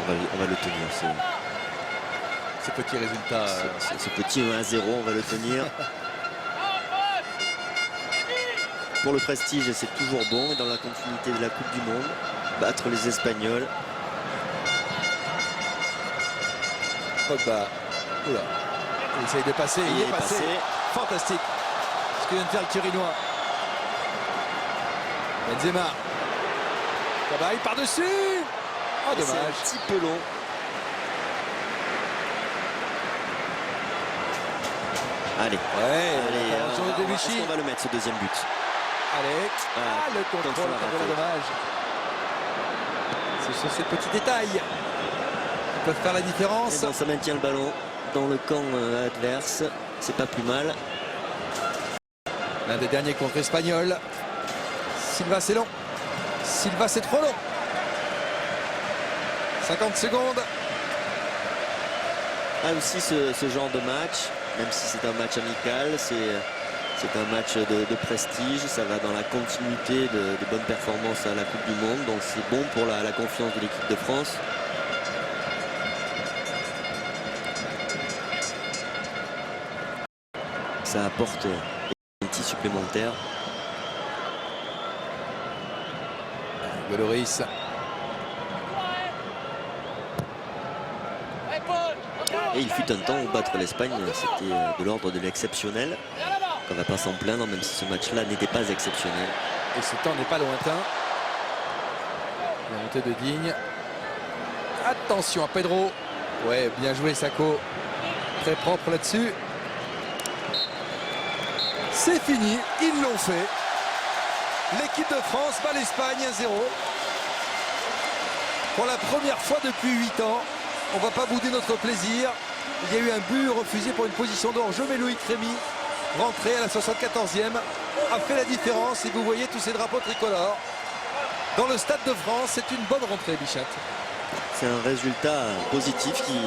On va le tenir.
Ce petit résultat.
Ce petit 1-0, on va le tenir. Pour le prestige, c'est toujours bon. Et dans la continuité de la Coupe du Monde, battre les Espagnols.
Pogba. Oula. Il essaye de passer. Il est passé. Fantastique. Ce que vient de faire le Turinois. Benzema. Cabaye par-dessus. Oh, dommage.
C'est un petit peu long. Allez.
Ouais.
On va le mettre ce deuxième but.
Allez. Le contrôle. Dommage. Ce sont ces petits détails qui peuvent faire la différence.
Et donc, ça maintient le ballon dans le camp adverse. C'est pas plus mal.
L'un des derniers contre espagnol. Silva, c'est long. Silva, c'est trop long. 50 secondes.
Ah, aussi ce genre de match, même si c'est un match amical, c'est un match de prestige. Ça va dans la continuité de bonnes performances à la Coupe du Monde. Donc c'est bon pour la confiance de l'équipe de France. Ça apporte un petit supplémentaire.
Lloris.
Et il fut un temps où battre l'Espagne, c'était de l'ordre de l'exceptionnel. On ne va pas s'en plaindre, même si ce match-là n'était pas exceptionnel.
Et ce temps n'est pas lointain. La montée de Digne. Attention à Pedro. Ouais, bien joué Sakho. Très propre là-dessus. C'est fini, ils l'ont fait. L'équipe de France bat l'Espagne 1-0. Pour la première fois depuis 8 ans, on ne va pas bouder notre plaisir. Il y a eu un but refusé pour une position de hors-jeu, mais Loïc Rémy, rentré à la 74e, a fait la différence. Et vous voyez tous ces drapeaux tricolores dans le Stade de France. C'est une bonne rentrée, Bichette.
C'est un résultat positif qui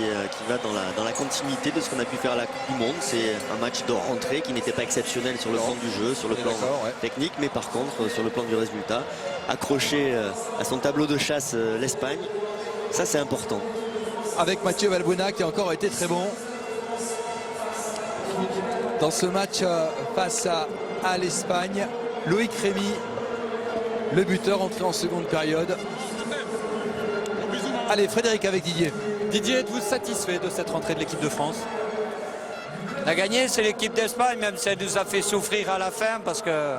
va dans la continuité de ce qu'on a pu faire à la Coupe du Monde. C'est un match de rentrée qui n'était pas exceptionnel sur le plan du jeu, sur le plan technique, mais par contre sur le plan du résultat, accrocher à son tableau de chasse l'Espagne, ça c'est important.
avec Mathieu Valbuena qui a encore été très bon dans ce match face à l'Espagne. Loïc Rémy, le buteur, entré en seconde période. Allez, Frédéric avec Didier.
Didier, êtes-vous satisfait de cette rentrée de l'équipe de France?
On a gagné, c'est l'équipe d'Espagne, même si elle nous a fait souffrir à la fin parce que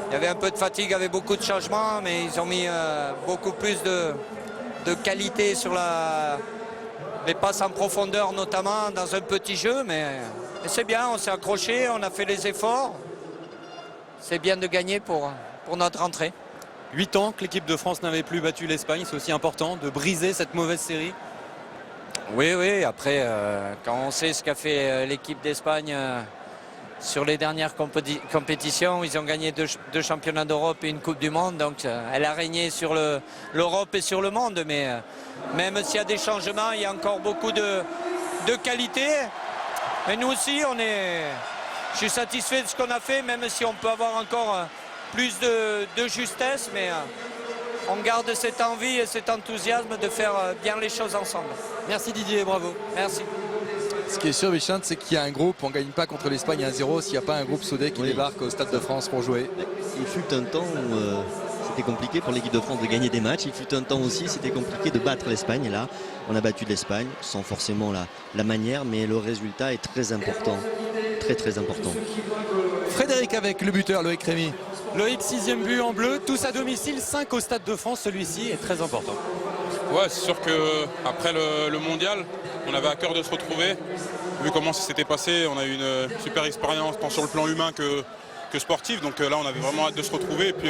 il y avait un peu de fatigue, il y avait beaucoup de changements, mais ils ont mis beaucoup plus de qualité sur les passes en profondeur, notamment dans un petit jeu. Mais c'est bien, on s'est accroché, on a fait les efforts. C'est bien de gagner pour notre rentrée.
8 ans que l'équipe de France n'avait plus battu l'Espagne, c'est aussi important de briser cette mauvaise série.
Oui, après, quand on sait ce qu'a fait l'équipe d'Espagne sur les dernières compétitions, ils ont gagné deux championnats d'Europe et une Coupe du Monde, donc elle a régné sur l'Europe et sur le monde, mais même s'il y a des changements, il y a encore beaucoup de qualité. Et nous aussi, je suis satisfait de ce qu'on a fait, même si on peut avoir encore plus de justesse, mais on garde cette envie et cet enthousiasme de faire bien les choses ensemble.
Merci Didier, bravo.
Merci.
Ce qui est sûr, Bichante, c'est qu'il y a un groupe. On ne gagne pas contre l'Espagne 1-0 s'il n'y a pas un groupe soudé qui débarque au Stade de France pour jouer.
Il fut un temps où c'était compliqué pour l'équipe de France de gagner des matchs. Il fut un temps aussi, c'était compliqué de battre l'Espagne. Et là, on a battu l'Espagne sans forcément la manière, mais le résultat est très important. Très très important.
Frédéric avec le buteur, Loïc Rémy.
Loïc, 6e but en bleu, tous à domicile, 5 au Stade de France, celui-ci est très important.
Ouais, c'est sûr qu'après le mondial, on avait à cœur de se retrouver. Vu comment ça s'était passé, on a eu une super expérience tant sur le plan humain que sportif. Donc là, on avait vraiment hâte de se retrouver. Et puis,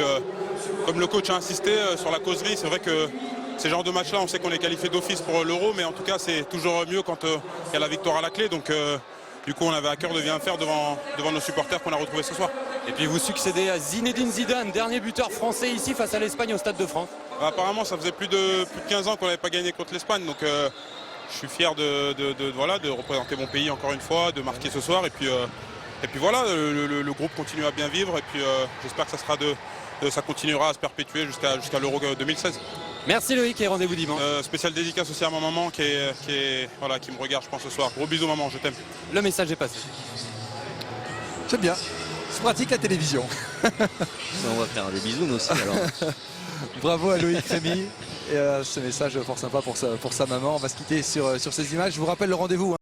comme le coach a insisté sur la causerie, c'est vrai que ces genres de matchs-là, on sait qu'on est qualifié d'office pour l'Euro, mais en tout cas, c'est toujours mieux quand il y a la victoire à la clé. Donc, du coup, on avait à cœur de bien faire devant nos supporters qu'on a retrouvés ce soir.
Et puis vous succédez à Zinedine Zidane, dernier buteur français ici face à l'Espagne au Stade de France.
Apparemment, ça faisait plus de 15 ans qu'on n'avait pas gagné contre l'Espagne. Donc, je suis fier de représenter mon pays encore une fois, de marquer ce soir. Et puis voilà, le groupe continue à bien vivre. Et puis j'espère que ça continuera à se perpétuer jusqu'à l'Euro 2016.
Merci Loïc et rendez-vous dimanche.
Spécial dédicace aussi à ma maman qui me regarde, je pense, ce soir. Gros bisous maman, je t'aime.
Le message est passé.
J'aime bien. C'est pratique la télévision.
On va faire des bisous nous aussi alors.
Bravo à Loïc Rémy. Et ce message fort sympa pour sa maman. On va se quitter sur ces images. Je vous rappelle le rendez-vous.